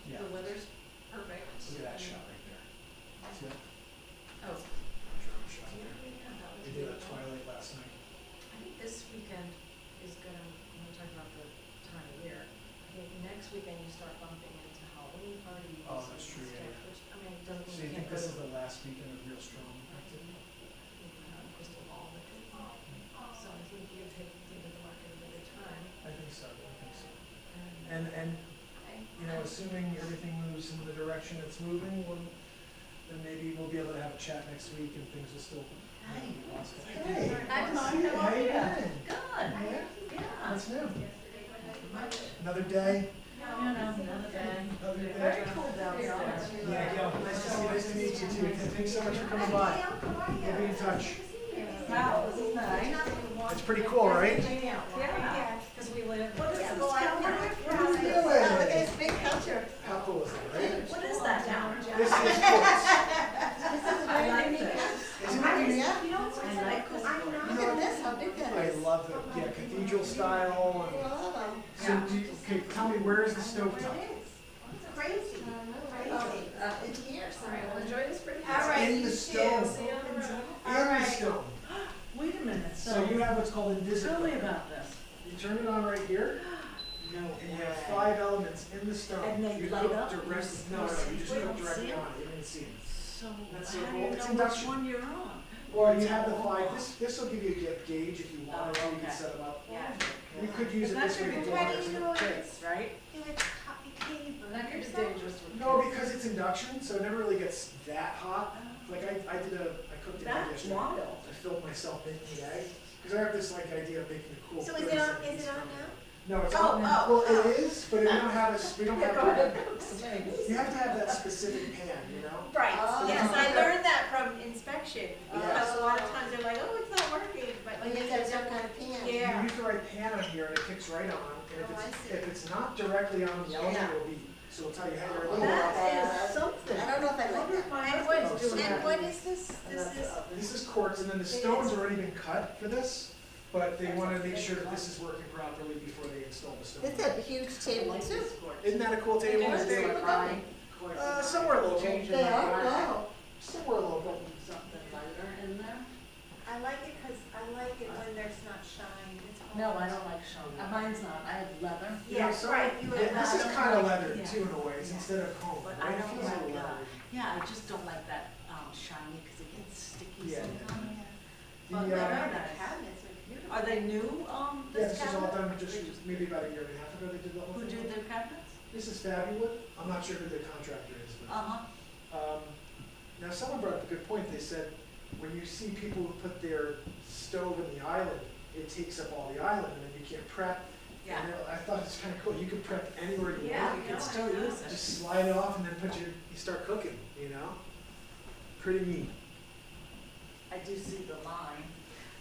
Yeah. the weather's perfect. Look at that shot right there. See that? Oh. Drone shot Yeah, there. yeah, that was They did a beautiful. twilight last night. I think this weekend is gonna, when we talk about the time of year, I think next weekend you start bumping into Halloween parties. Oh, that's and true, stuff, yeah. Which, I mean, doesn't So mean you you think can't go this to is the last weekend of real strong activity? crystal ball, but, so I think you take the market at a good time. I think so, I think so. And, And, you know, assuming everything moves in the direction it's moving, then maybe we'll be able to have a chat next week and things will still be positive. Hey, Hi, good to Mark. see you. How How are you you? doing? Good. Yeah? Yeah. What's new? Another day? Another day. Another day? Very cool downstairs. Yeah, Gail, nice to meet you too. Thanks so much for coming by. We'll be in touch. Wow, this is nice. It's pretty cool, right? Yeah. because we live. What is this? What are you doing? Look at this big picture. How cool is that, right? What is that now? This is sports. This is very unique. Isn't it unique? I like this. Look at this, how big that I is. love the, yeah, cathedral style. And, Wow. so, okay, tell me, where is the stove top? It's crazy. Crazy. It's here Sorry, somewhere. we'll enjoy this pretty. All right, In the you stone. too. See you on the road. All In the right. stone. Wait a minute, So you have what's called invisible. tell me about this. You turn it on right here, No. and you have 5 elements in the stone. And they you light cook up? direct, You no, you just see cook it? directly See it? on it. You didn't see it. So That's how so do cool. you It's know induction. which one you're on? Or you have the 5. This will give you a gauge if you want to. Oh, You can okay. set them up. Yeah. We could use it That's this way gonna to be do How do ours. you know Okay. it's, Right? you can't even That could be yourself? dangerous with No, kids. because it's induction, so it never really gets that hot. Like I cooked it That's yesterday. wild. I filled myself in the egg because I have this like idea of making a cool. So is it 30 on, seconds. is it on now? No, it's Oh, on. oh, Well, oh. it is, but we don't have a. We don't have. Go ahead. You have to have that specific pan, you know. Right, Oh. yes, I learned that from inspection, because Yes. a lot of times they're like, oh, it's not working, but you need some kind of pan. Yeah. You use the right pan on here, and it kicks right on. And Oh, I see. if it's not directly on the element, Yeah. it will be. So it'll tell you, hey, you're a little That off. is something. I don't know if I like that. My And husband's what, doing and that. what is this? This is, This is quartz, and then the stone's already been cut for this, but they want to make sure that this is working properly before they install the stone. it's a huge table too. Isn't that a cool table? It is very Frying. Somewhere local. They are, wow. Somewhere local. Something lighter in there? I like it because I like it when there's not shine. It's No, almost- I don't like showing. Mine's not, I have leather. Yeah, so- right, you Yeah, have this is that. kind of leathered Yeah. too in a way, instead of chrome. But right? I It don't feels a little like, leathery. yeah, I just don't like that shiny because it gets sticky Yeah. But The, they're uh, nice. cabinets are beautiful. Are they new, yeah, this this was all cabinet? done just maybe about a year and a half ago they did the whole Who thing. did their cabinets? This is Fairfield. I'm not sure who the contractor is, but. Uh-huh. Now, someone brought up a good point. They said, when you see people who put their stove in the island, it takes up all the island, and then you can't prep. Yeah. And I thought it's kind of cool. You could prep anywhere you Yeah, want. you can still use it. Just slide it off and then you start cooking, you know? Pretty neat. I do see the line.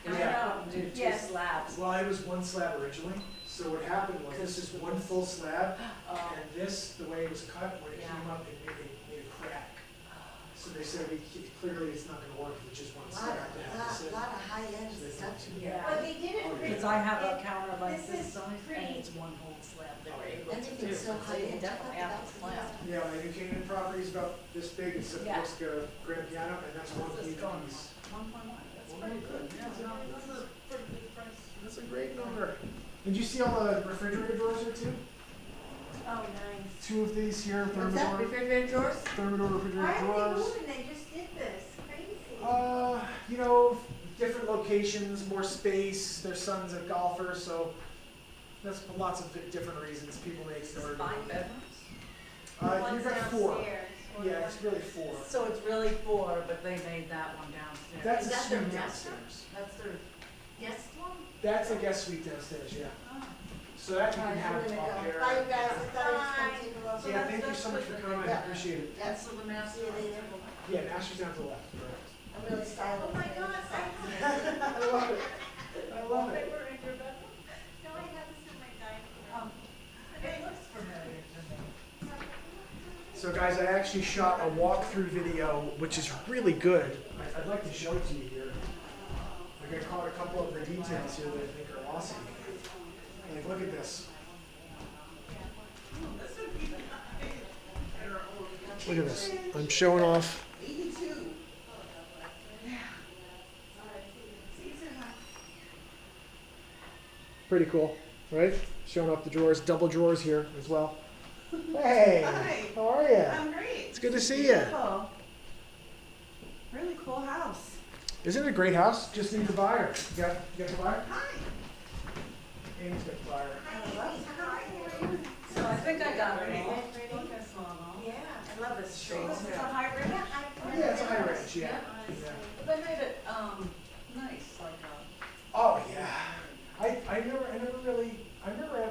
Yeah. I do two Yes. slabs. Well, it was one slab originally, so what happened was, this is one full slab, Oh, and this, the way it was cut, when it Yeah. came up, it made a crack. So they said, clearly it's not gonna work if it's just one slab to have this in. Lot of high-end stuff. yeah. But they did it pretty. Because I have a it- counter like this this is size, and pretty- it's one whole slab they were able to do. Everything's so So you high-end. definitely have to slab. Yeah, my new Canaan property is about this big, it's a Yeah. looks like a grand piano, and that's one This is huge going piece. 1.1, that's pretty good. Yeah, that's a pretty good price. That's a great number. Did you see all the refrigerator drawers here too? Oh, nice. 2 of these here, What's that, Thermador, refrigerator drawers? Thermador refrigerator Why are they drawers. moving? They just did this. Crazy. You know, different locations, more space, their son's a golfer, so that's lots of different reasons people make Is in order it to. 5 bedrooms? You've got 4. Downstairs. Yeah, it's really 4. So it's really 4, but they made that one downstairs. That's Is a that their suite master? downstairs. That's their guest one? That's a guest suite downstairs, yeah. Oh. So that you All can right, I'm have gonna up go. here. Bye, you guys, I thought I was gonna take a look. So Yeah, that's- thank you that's so much good for that coming, I Yeah. appreciate it. That's the master. See you later. Yeah, Nasty's down to the left, correct. I'm really stylish. Oh my God, I love it. I love it. Wallpaper in your bedroom? No, I have this in my dining room. It looks familiar to me. So guys, I actually shot a walkthrough video, which is really good. I'd like to show it to you here. Like I caught a couple of the details here that I think are awesome. Like, look at this. Look at this. I'm showing off. 82. Pretty cool, right? Showing off the drawers, double drawers here as well. Hey, Hi. how are you? I'm great. It's good to see you. Beautiful. Really cool house. Isn't it a great house? Just need the buyer. You got the buyer? Hi. Amy's got the buyer. So I think I got it all. Yeah, I love this street. This is a high range? Yeah, it's a high range, yeah. Yeah. They made it, nice, like, Oh yeah. I remember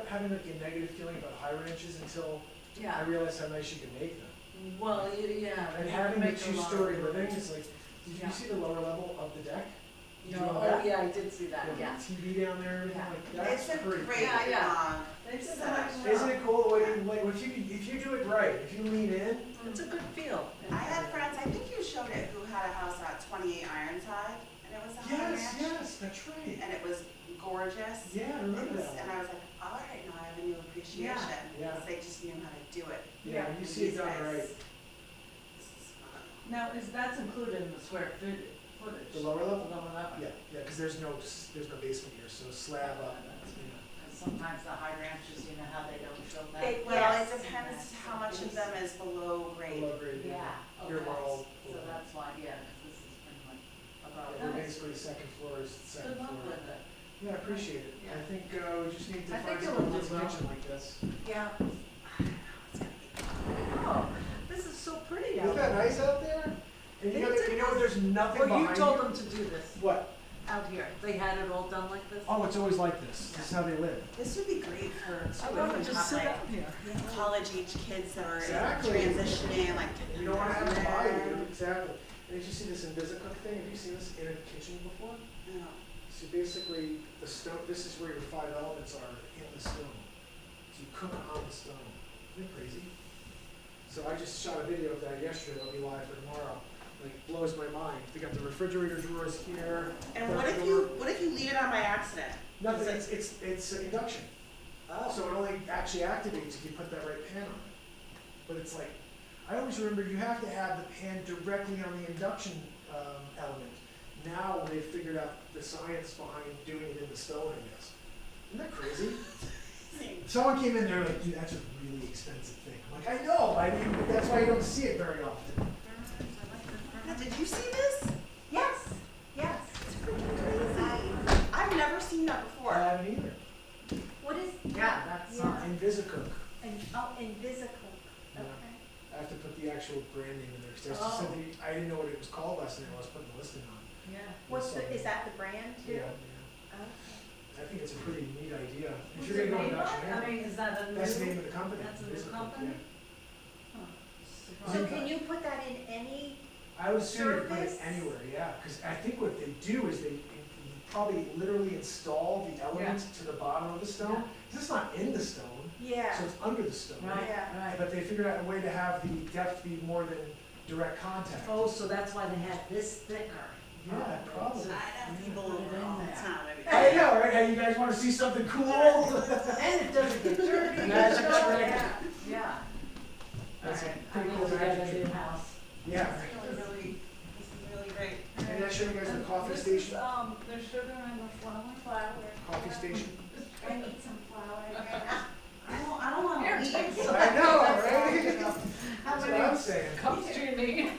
having like a negative feeling about high ranches until I yeah. realized how nice you can make them. Well, yeah. And they having the make a lot of 2-story room. living is like, did Yeah. you see the lower level of the deck? Did you No, know oh, that? yeah, I did see that, With yeah. the TV down there and everything Yeah. like that's It's a pretty great, cool. Yeah, yeah. They did that. Isn't it cool the way you like if you do it right, if you lean in? It's a good feel. I had friends, I think you showed it, who had a house at 28 Ironside, and it was a high ranch. Yes, that's right. And it was gorgeous. Yeah, I remember It was- that And one. I was like, all right, now I have a new appreciation. Yeah. Because they just knew how to do it. Yeah, when you see it done These right. guys, This is fun. Now, that's included in the square footage? The lower level? The lower level? Yeah, because there's no basement here, so slab up. Because sometimes the high ranches, you know how they don't show that. Well, Yes. it depends how much of them is below grade. Below grade, Yeah, You're okay, all so that's why, yeah, because this is pretty much about We're it. basically second floor is second Good luck floor. with it. Yeah, I appreciate it. I Yeah. think we just need to I find think someone you'll who's do well. kitchen like this. Yeah. Oh, this is so pretty out Isn't that there. nice out there? And They you did know there's nothing Well, behind you told them to do this What? out here. They had it all done like this? Oh, it's always like this. This is how they live. This would be great for I two want of to them just sit like out here. college age kids that are Exactly. transitioning, like. You don't want to have to buy Yeah. it. Exactly. And did you see this InvisiCook thing? Have you seen this in a kitchen before? No. So basically, the stone, this is where your 5 elements are in the stone. So you cook on the stone. Isn't it crazy? So I just shot a video of that yesterday. It'll be live for tomorrow. Like, blows my mind. We got the refrigerator drawers here. And front what if door. you leave it on by accident? Nothing, it's induction. Oh. So it only actually activates if you put that right pan on it. But it's like, I always remember you have to have the pan directly on the induction element. Now they've figured out the science behind doing it in the stone, I guess. Isn't that crazy? Someone came in there like, dude, that's a really expensive thing. I'm like, I know, I mean, that's why you don't see it very often. Now, did you see this? Yes. Invisicook. Invisicook, Yeah. okay. I have to put the actual brand name in there, because Oh. I didn't know what it was called last night, I was putting the listing on. Yeah. Is that the brand too? Yeah, Okay. I think it's a pretty neat idea. If What's you're the gonna go name in of it? auctioneer, I mean, is that a new? that's the name of the company. That's a new Invisicook, company? yeah. Huh. So can you put that in any, I would assume you put it Surface? anywhere, yeah, because I think what they do is they probably literally install the elements to the bottom of the stone. 'Cause it's not in the stone, yeah, so it's under the stone. Right, Yeah. right. But they figured out a way to have the depth be more than direct contact. Oh, so that's why they had this thicker. Yeah, probably. I have people over all the time. I know, right? Hey, you guys want to see something cool? And it doesn't get dirty. Magic trick. Yeah, yeah. That's a Alright, I pretty think cool we got magic a new trick. house. Yeah. This is really great. Maybe I show you guys the coffee station. There's sugar and the flour. Coffee station. I need some flour. I don't want to eat. I know, right? That's what I'm saying. Cups do you need?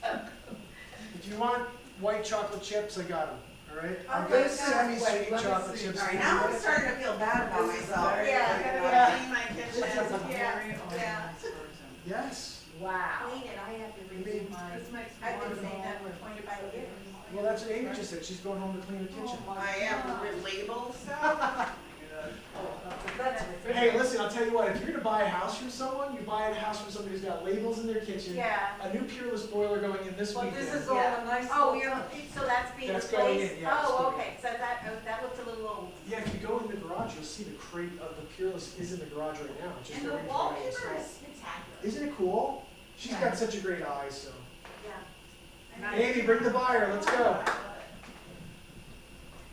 If you want white chocolate chips, I got them. All right. I've Okay, got semi-sweet let me chocolate see. chips. All right, now I'm starting to feel bad about myself. Yeah. Clean my This is a kitchen. very Yeah. organized person. Yes. Wow. Clean it, I have to You redo mean- my, This makes me I've been want to saying go that over for 25 years. Well, that's what Amy just said. She's going home to clean the kitchen. Oh my I am God. with labels stuff. That's Hey, listen, I'll tell you what. If you're gonna buy a house from someone, you buy a house from somebody who's got labels in their kitchen. Yeah. A new peerless boiler going in this But weekend. this is all Yeah. a nice. Oh, little you're, touch. so that's being That's replaced? going in, yeah, it's Oh, going okay, so that looks a little old. Yeah, if you go in the garage, you'll see the crate of the Peerless is in the garage right now. It's just And the waiting for it to wallpaper install. is spectacular. Isn't it cool? She's got such a great eye, so. Yeah. Amy, bring the buyer, let's go.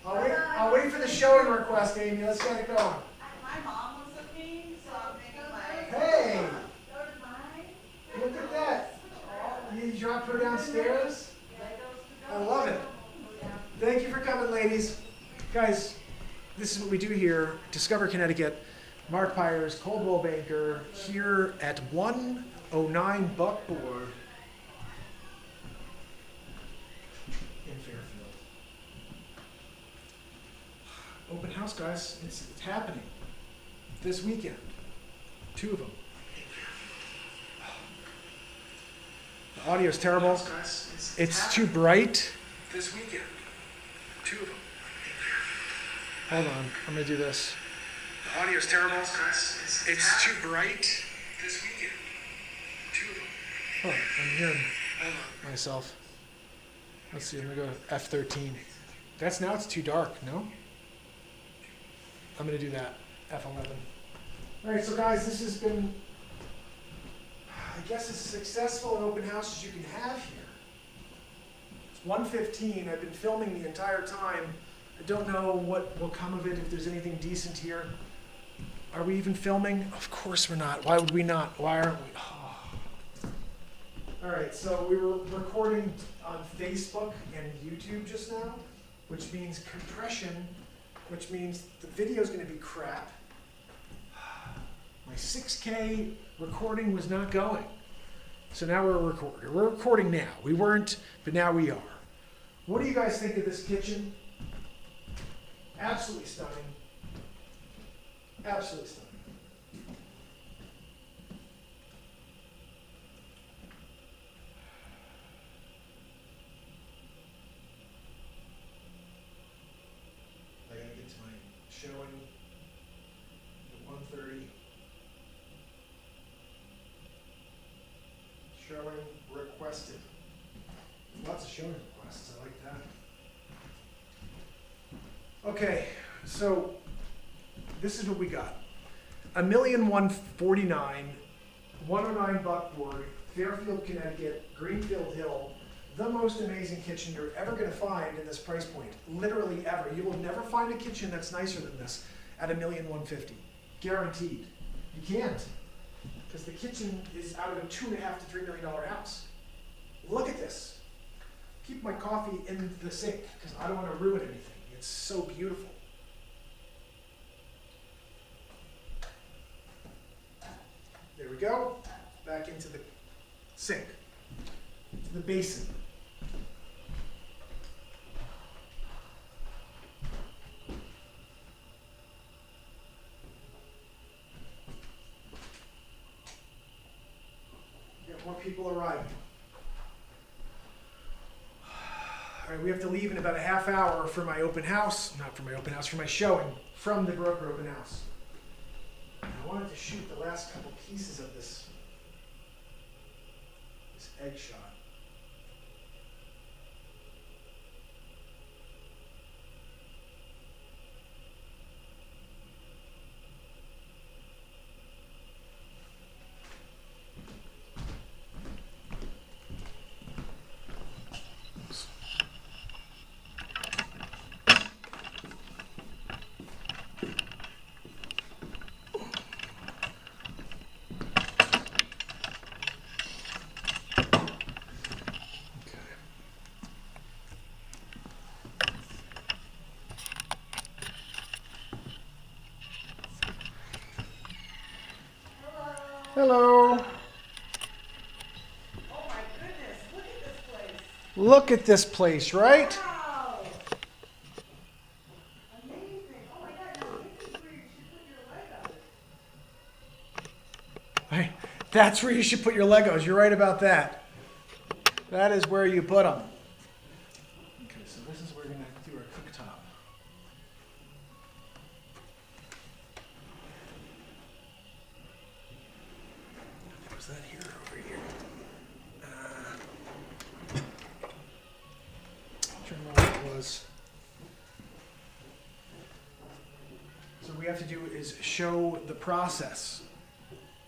I'll wait for the showing request, Amy, let's get it going. My mom was with me, so I'm thinking like. Hey, look at that. You drop her downstairs? I love it. Thank you for coming, ladies. Guys, this is what we do here, Discover Connecticut. Mark Pires, Coldwell Banker, here at 109 Buckboard in Fairfield. Open house, guys. It's happening this weekend. 2 of them. The audio's terrible. It's too bright. This weekend. 2 of them. Hold on, I'm gonna do this. The audio's terrible. It's too bright. This weekend. 2 of them. Oh, I'm hearing myself. Let's see, I'm gonna go to F13. Now it's too dark, no? I'm gonna do that, F11. All right, so guys, this has been, I guess, as successful an open house as you can have here. It's 1:15, I've been filming the entire time. I don't know what will come of it, if there's anything decent here. Are we even filming? Of course we're not. Why would we not? Why aren't we? Oh. All right, so we were recording on Facebook and YouTube just now, which means compression, which means the video is going to be crap. My 6K recording was not going. So now we're recording. We're recording now. We weren't, but now we are. What do you guys think of this kitchen? Absolutely stunning. Absolutely stunning. I gotta get to my showing at 1:30. Showing requested. Lots of showing requests, I like that. Okay, so this is what we got. 1,149,000, 109 Buckboard, Fairfield, Connecticut, Greenfield Hill. The most amazing kitchen you're ever gonna find in this price point. Literally ever. You will never find a kitchen that's nicer than this at 1,150,000. Guaranteed. You can't. Because the kitchen is out of a $2.5 to $3 million house. Look at this. Keep my coffee in the sink because I don't want to ruin anything. It's so beautiful. There we go. Back into the sink, to the basin. people arriving. All right, we have to leave in about a half hour for my open house. Not for my open house, for my showing from the broker open house. And I wanted to shoot the last couple pieces of this egg shot. Hello. Oh my goodness, look at this place. Look at this place, right? Wow. Amazing. Oh my God, now this is where you should put your Legos. Hey, that's where you should put your Legos. You're right about that. That is where you put them. Okay, so this is where we're going to do our cooktop. Was that here or over here? I don't know what it was. So what we have to do is show the process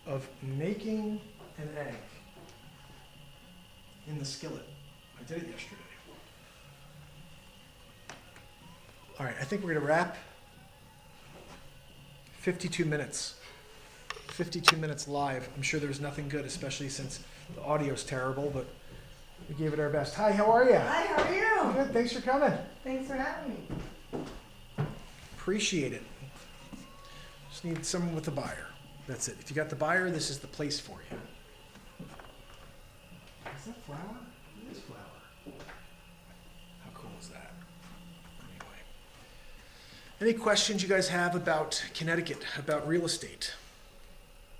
of making an egg in the skillet. I did it yesterday. All right, I think we're gonna wrap. 52 minutes. 52 minutes live. I'm sure there was nothing good, especially since the audio's terrible, but we gave it our best. Hi, how are you? Hi, how are you? Good, thanks for coming. Thanks for having me. Appreciate it. Just need someone with a buyer. That's it. If you got the buyer, this is the place for you. Is that flour? It is flour. How cool is that? Anyway. Any questions you guys have about Connecticut, about real estate?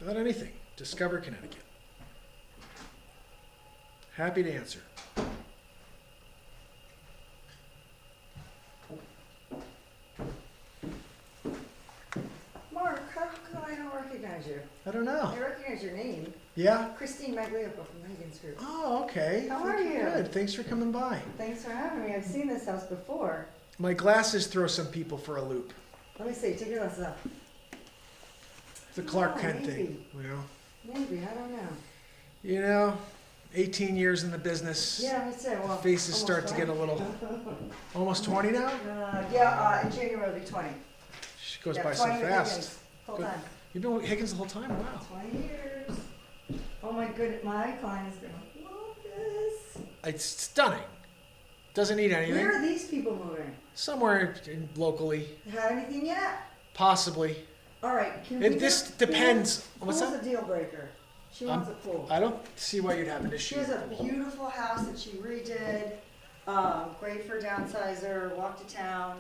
About anything? Discover Connecticut. Happy to answer. Mark, how come I don't recognize you? I don't know. I recognize your name. Yeah? Christine Magliocco from Megan's Group. Oh, okay. How are you? Good. Thanks for coming by. Thanks for having me. I've seen this house before. My glasses throw some people for a loop. Let me see. Take your glasses off. It's a Clark Oh, Kent maybe. thing, you know. Maybe. I don't know. You know, 18 years in the business. Yeah, I'd say. Well, Faces almost start to get a 20. little. Almost 20 now? Yeah, in January it'll be 20. She goes Yeah, by so 20 with fast. Higgins, Full Good. time. You've been with Higgins the whole time? Wow. 20 years. Oh my goodness, my client is gonna love this. It's stunning. Doesn't need anything. Where are these people moving? Somewhere locally, Have anything yet? possibly. All right, can we This get- depends. What's Pool's that? a deal breaker. She wants a pool. I don't see why you'd have an She issue. has a beautiful house that she redid. Great for downsizer, walk to town.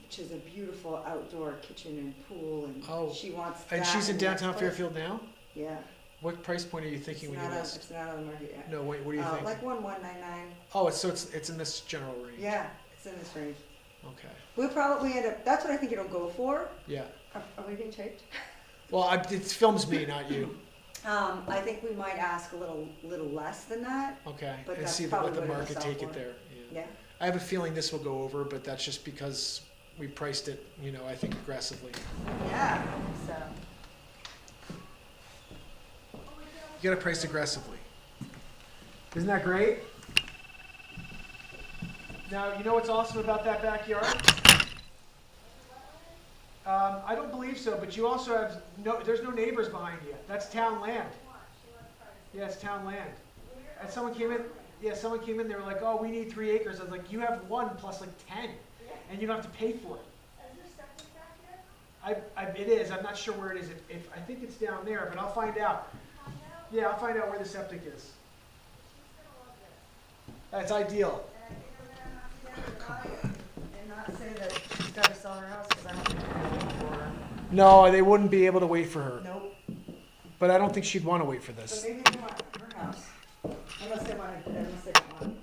Which is a beautiful outdoor kitchen and pool, and Oh, she wants that. And she's in the next downtown place. Fairfield now? Yeah. What price point are you thinking when you list? It's not on the market yet. No, wait, what do you think? Like 1,199. Oh, it's in this general range. Yeah, it's in this range. Okay. We'll probably end up. That's what I think it'll go for. Yeah. Are we being taped? Well, it films me, not you. I think we might ask a little less than that. Okay. But And that's see probably what the what it'll market sell take it for. there. Yeah. Yeah. I have a feeling this will go over, but that's just because we priced it, I think aggressively. Yeah. So. You gotta price aggressively. Isn't that great? Now, you know what's awesome about that backyard? I don't believe so, but you also have there's no neighbors behind you. That's town land. Yeah, it's town land. And someone came in, they were like, oh, we need 3 acres. I was like, you have 1 plus like 10, and you don't have to pay for it. It is. I'm not sure where it is. If I think it's down there, but I'll find out. Yeah, I'll find out where the septic is. That's ideal. And not say that she's got to sell her house because I don't think they're waiting for her. No, they wouldn't be able to wait for her. Nope. But I don't think she'd want to wait for So this. maybe they want her house? Unless they don't want that, unless they want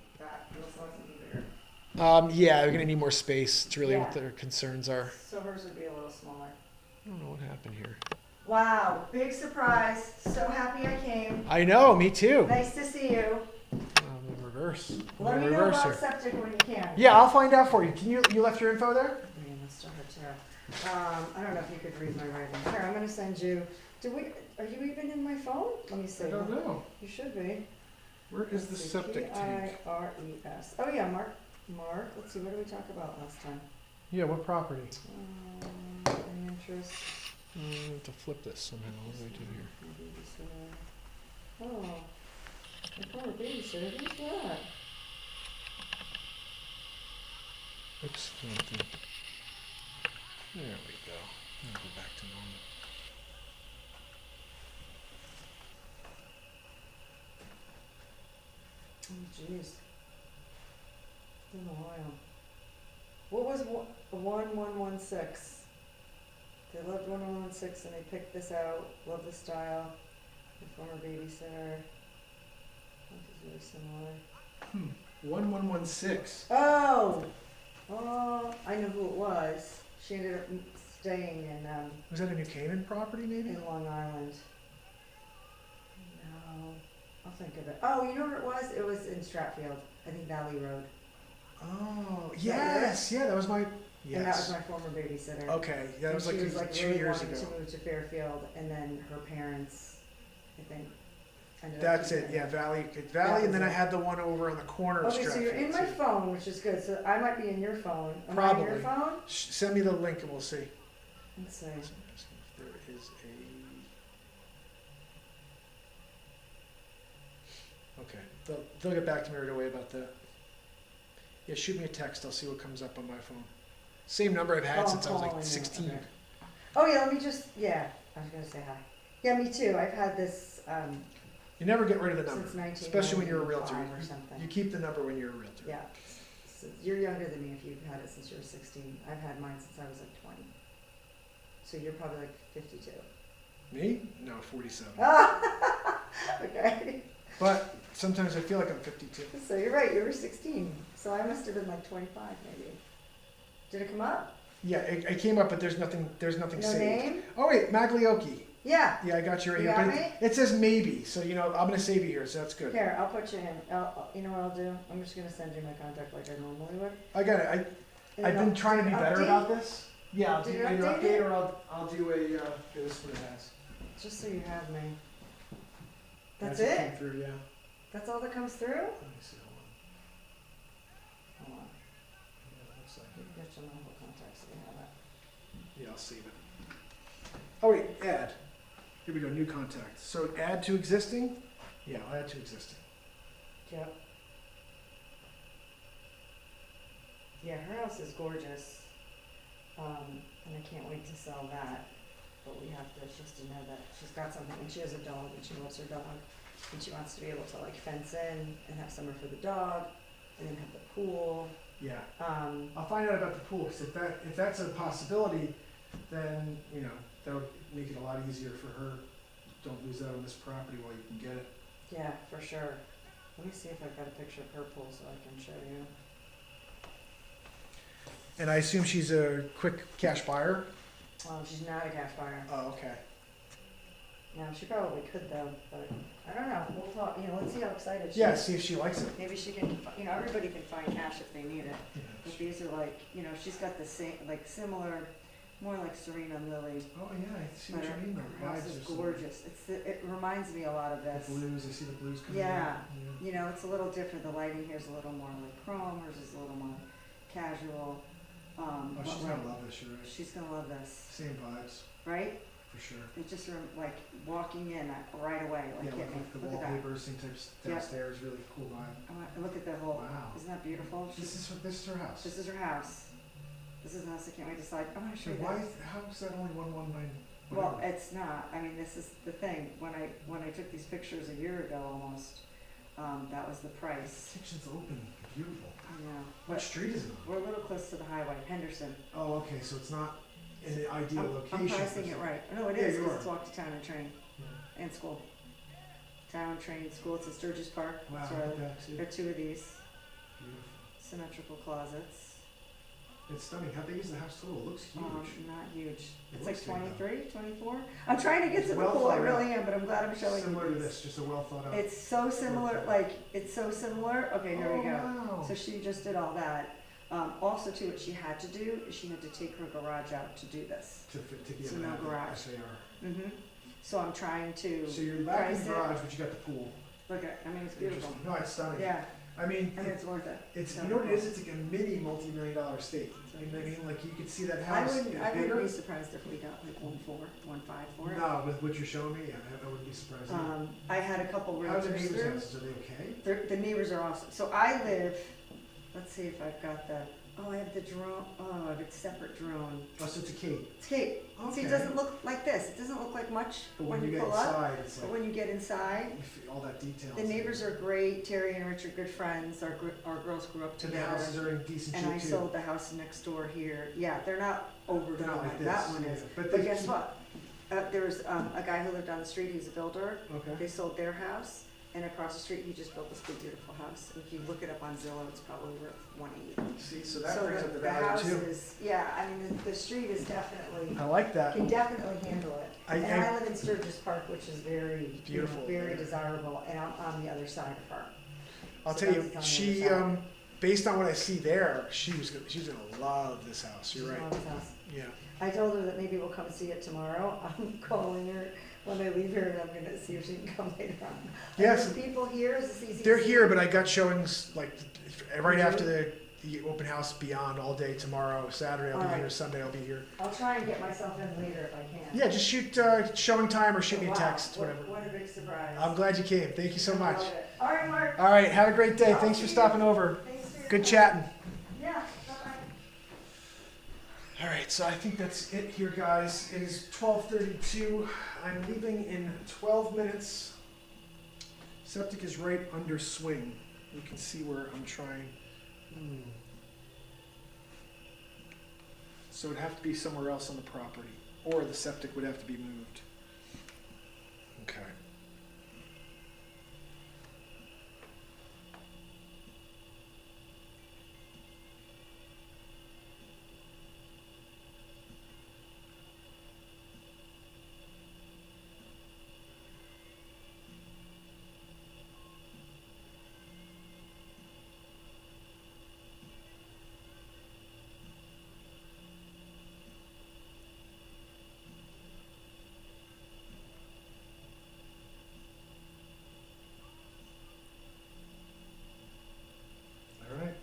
something bigger. Yeah, they're gonna need more space. It's really what Yeah. their concerns are. So hers would be a little smaller. I don't know what happened here. Wow, big surprise. So happy I came. I know, me too. Nice to see you. I'm in reverse. Let me know about septic when you can. Yeah, I'll find out for you. Can you left your info there? Man, that's still her too. I don't know if you could read my writing. Here, I'm gonna send you. Are you even in my phone? Let me see. I don't know. You should be. Where is the septic tank? Pires. Oh yeah, Mark. Let's see. What did we talk about last time? Yeah, what property? Any interest? I have to flip this somehow. What do I do here? Oh, my former babysitter. Who's that? Oops, nothing. There we go. I'll go back to normal. Oh, jeez. Been a while. What was 1116? They loved 1116 and they picked this out. Love the style. The former babysitter. This is very similar. 1116. Oh! I know who it was. She ended up staying in Was that a New Canaan property, maybe? Long Island. No. I'll think of it. Oh, you know where it was? It was in Stratfield. I think Valley Road. Oh, Is that yes. Yeah, that was my. Yes. And that was my former babysitter. Okay, yeah, that was And like, she was 2 really years wanting ago. to move to Fairfield, and then her parents, I think, ended up That's keeping it. Yeah, Valley, That and then was I it. had the one over on the corner of Okay, so Stratfield. you're in my too. phone, which is good. So I might be in your phone. Am I in your Probably. phone? Send me the link and we'll see. Let's see. So I'm just gonna- There is a. Okay, they'll get back to me right away about that. Yeah, shoot me a text. I'll see what comes up on my phone. Same number I've had Oh, since I was calling like you. 16. Okay. Oh yeah, let me just, I was gonna say hi. Yeah, me too. I've had this, You never get rid of the number, since 1995 especially when you're a realtor. or something. You keep the number when you're a realtor. Yeah. So you're younger than me if you've had it since you were 16. I've had mine since I was like 20. So you're probably like 52. Me? No, 47. Okay. But sometimes I feel like I'm 52. So you're right, you were 16. So I must have been like 25 maybe. Did it come up? Yeah, it came up, but there's nothing No saved. name? Oh wait, Maglioki. Yeah. Yeah, I got you right You here. got But me? it says maybe, so you know I'm gonna save you here, so that's good. Here, I'll put you in. You know what I'll do? I'm just gonna send you my contact like I normally would. I got it. And I've then been trying to be better update? about this. Yeah, I'll Did do you either update update it? or I'll do a this is what it has. Just so you have me. That's It it? came through, yeah. That's all that comes through? Let me see. Hold on. Hold on. Yeah, it looks like You it. can get your number contacts so you have it. Yeah, I'll save it. Oh wait, add. Here we go, new contact. So add to existing? Yeah, I'll add to existing. Yep. Yeah, her house is gorgeous. And I can't wait to sell that. But we have to, she has to know that she's got something, and she has a dog, and she loves her dog. And she wants to be able to like fence in and have somewhere for the dog, and then have the pool. Yeah. Um, I'll find out about the pool, because if that's a possibility, then, you know, that would make it a lot easier for her. Don't lose out on this property while you can get it. yeah, for sure. Let me see if I've got a picture of her pool so I can show you. And I assume she's a quick cash buyer? She's not a cash buyer. Oh, okay. No, she probably could though, but I don't know. We'll talk, let's see how excited she Yeah, is. see if she likes it. Maybe she can, everybody can find cash if they need it. Yeah. But these are like, she's got the same, like similar, more like Serena Lily. Oh, yeah, I see what But you mean. her house is gorgeous. It reminds me a lot of this. The blues, I see the blues coming Yeah. in. It's a little different. The lighting here is a little more like chrome, hers is a little more casual. Oh, but she's like, gonna love this, you're right. she's gonna love this, Same vibes, right? for sure. It just like walking in right away, like Yeah, hit me. the Look at that. wallpaper, same types Yeah. downstairs, really cool vibe. Look at the whole. Wow. Isn't that beautiful? This is her house. This is her house. This is the house I can't wait to slide. I want to show So you why, this. how is that only 119? Well, it's not. I mean, this is the thing. When I took these pictures a year ago almost, that was the price. Kitchen's open, beautiful. Yeah. What street is it on? We're a little close to the highway, Henderson. Oh, okay, so it's not in the ideal I'm location. pricing it right. No, it Yeah, is, you because are. it's walk to town and train Yeah. and school. town trained school. It's in Sturgis Park. Wow, That's where I live. look at that, too. There are 2 of these Beautiful. symmetrical closets. It's stunning. How big is the house total? It looks huge. Not huge. It It's like looks big, though. 23, 24. I'm trying to get to the Well pool, I thought really am, but I'm glad I'm showing Similar you to these. this, just a well thought out. It's so similar, like, it's so similar. Okay, here we go. Wow. So she just did all that. Also too, what she had to do is she had to take her garage out to do this. To be So able to no have the garage. SAR. So I'm trying to So you're back in price the it. garage, but you got the pool. Look at, I mean, it's beautiful. Interesting. No, it's stunning. Yeah, I mean, and it's worth it. it's, So- you know what it is? It's like a mini multi-million-dollar estate. You know what I mean? Like you could see that I house wouldn't, is I wouldn't bigger. be surprised if we got like 1.4, 1.5 for it. No, with what you're showing me, yeah, I wouldn't be surprised. either. I had a couple How are the realtors neighbors' through. houses? Are they okay? The neighbors are awesome. So I live, let's see if I've got the, I have the drone, I have a separate drone. Oh, so it's a Cape. It's Kate. See, it Okay. doesn't look like this. It doesn't look like much But when you get pull up. inside, it's But like when you get inside, you feel all that detail. the neighbors are great. Terry and Rich are good friends. Our girls grew up And the together. houses are in decent And shape I too. sold the house next door here. Yeah, they're not They're overdone not like like this. that one yeah. is. But But they guess keep- what? There was a guy who lived down the street. He's a builder. Okay. They sold their house, and across the street, he just built this big, beautiful house. And if you look it up on Zillow, it's probably worth 180. See, so that brings up the house value too. is, yeah, I mean, the street is definitely, I like that. can definitely handle it. I- And I- I live in Sturgis Park, which is very, Beautiful. very desirable, and I'm on the other side of her. I'll So tell you, that's on the she, other side. based on what I see there, she's gonna love this house. You're She's right. on this house. Yeah. I told her that maybe we'll come see it tomorrow. I'm calling her when I leave here, and I'm gonna see if she can come later on. Yes. Are there people here? Is this easy? They're to see? here, but I got showings like right You after do? the open house beyond all day tomorrow. Saturday I'll be Alright. here. Sunday I'll be here. I'll try and get myself in later if I can. Yeah, just shoot showing time or shoot me a Wow, text, what- whatever. What a big surprise. I'm glad you came. Thank you so I much. love it. All right, Mark. All right, have a great day. I'll Thanks for see stopping you. over. Thanks for your Good time. chatting. Yeah, bye-bye. All right, so I think that's it here, guys. It is 12:32. I'm leaving in 12 minutes. Septic is right under swing. You can see where I'm trying. So it'd have to be somewhere else on the property, or the septic would have to be moved. Okay. All right.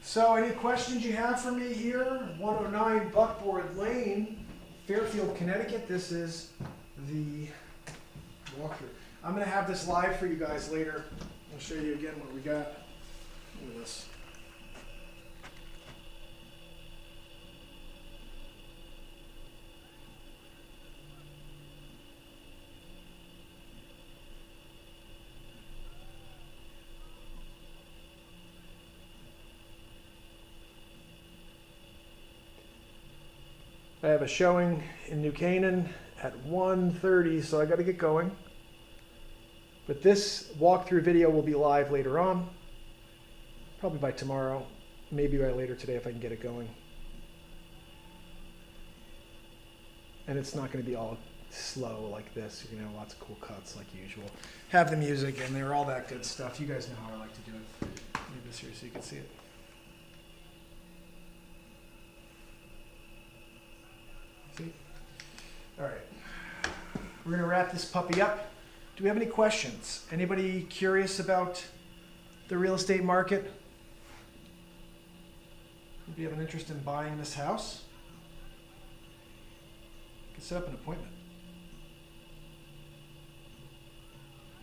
So, any questions you have for me here? 109 Buckboard Lane, Fairfield, Connecticut. This is the walkthrough. I'm going to have this live for you guys later. I'll show you again what we got. Look at this. I have a showing in New Canaan at 1:30, so I got to get going. But this walkthrough video will be live later on, probably by tomorrow, maybe by later today if I can get it going. And it's not going to be all slow like this, you know, lots of cool cuts like usual. Have the music in there, all that good stuff. You guys know how I like to do it. Leave this here so you can see it. See? All right. We're going to wrap this puppy up. Do we have any questions? Anybody curious about the real estate market? Do you have an interest in buying this house? You can set up an appointment.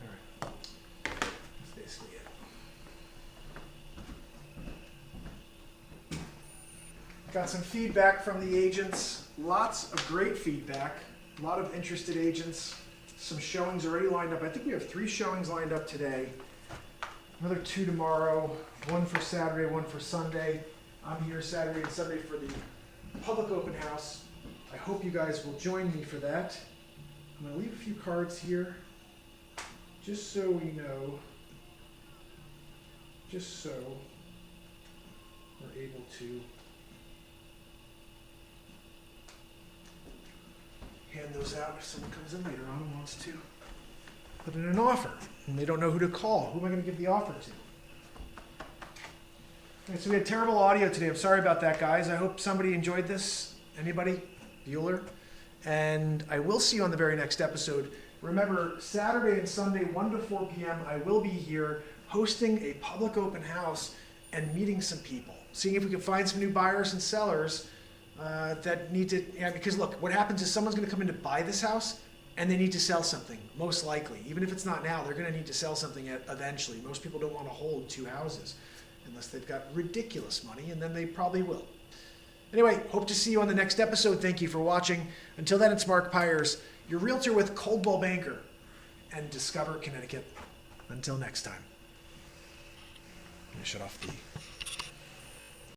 All right. That's basically it. Got some feedback from the agents. Lots of great feedback. A lot of interested agents. Some showings already lined up. I think we have 3 showings lined up today. Another 2 tomorrow. 1 for Saturday, 1 for Sunday. I'm here Saturday and Sunday for the public open house. I hope you guys will join me for that. I'm gonna leave a few cards here, just so we know, just so we're able to hand those out if someone comes in later on and wants to put in an offer, and they don't know who to call. Who am I gonna give the offer to? Okay, so we had terrible audio today. I'm sorry about that, guys. I hope somebody enjoyed this. Anybody? Bueller? And I will see you on the very next episode. Remember, Saturday and Sunday, 1 to 4 p.m., I will be here hosting a public open house and meeting some people, seeing if we can find some new buyers and sellers that need to, because look, what happens is someone's going to come in to buy this house and they need to sell something, most likely. Even if it's not now, they're going to need to sell something eventually. Most people don't want to hold 2 houses unless they've got ridiculous money, and then they probably will. Anyway, hope to see you on the next episode. Thank you for watching. Until then, it's Mark Pires, your realtor with Coldwell Banker and Discover Connecticut. Until next time. I'm going to shut off the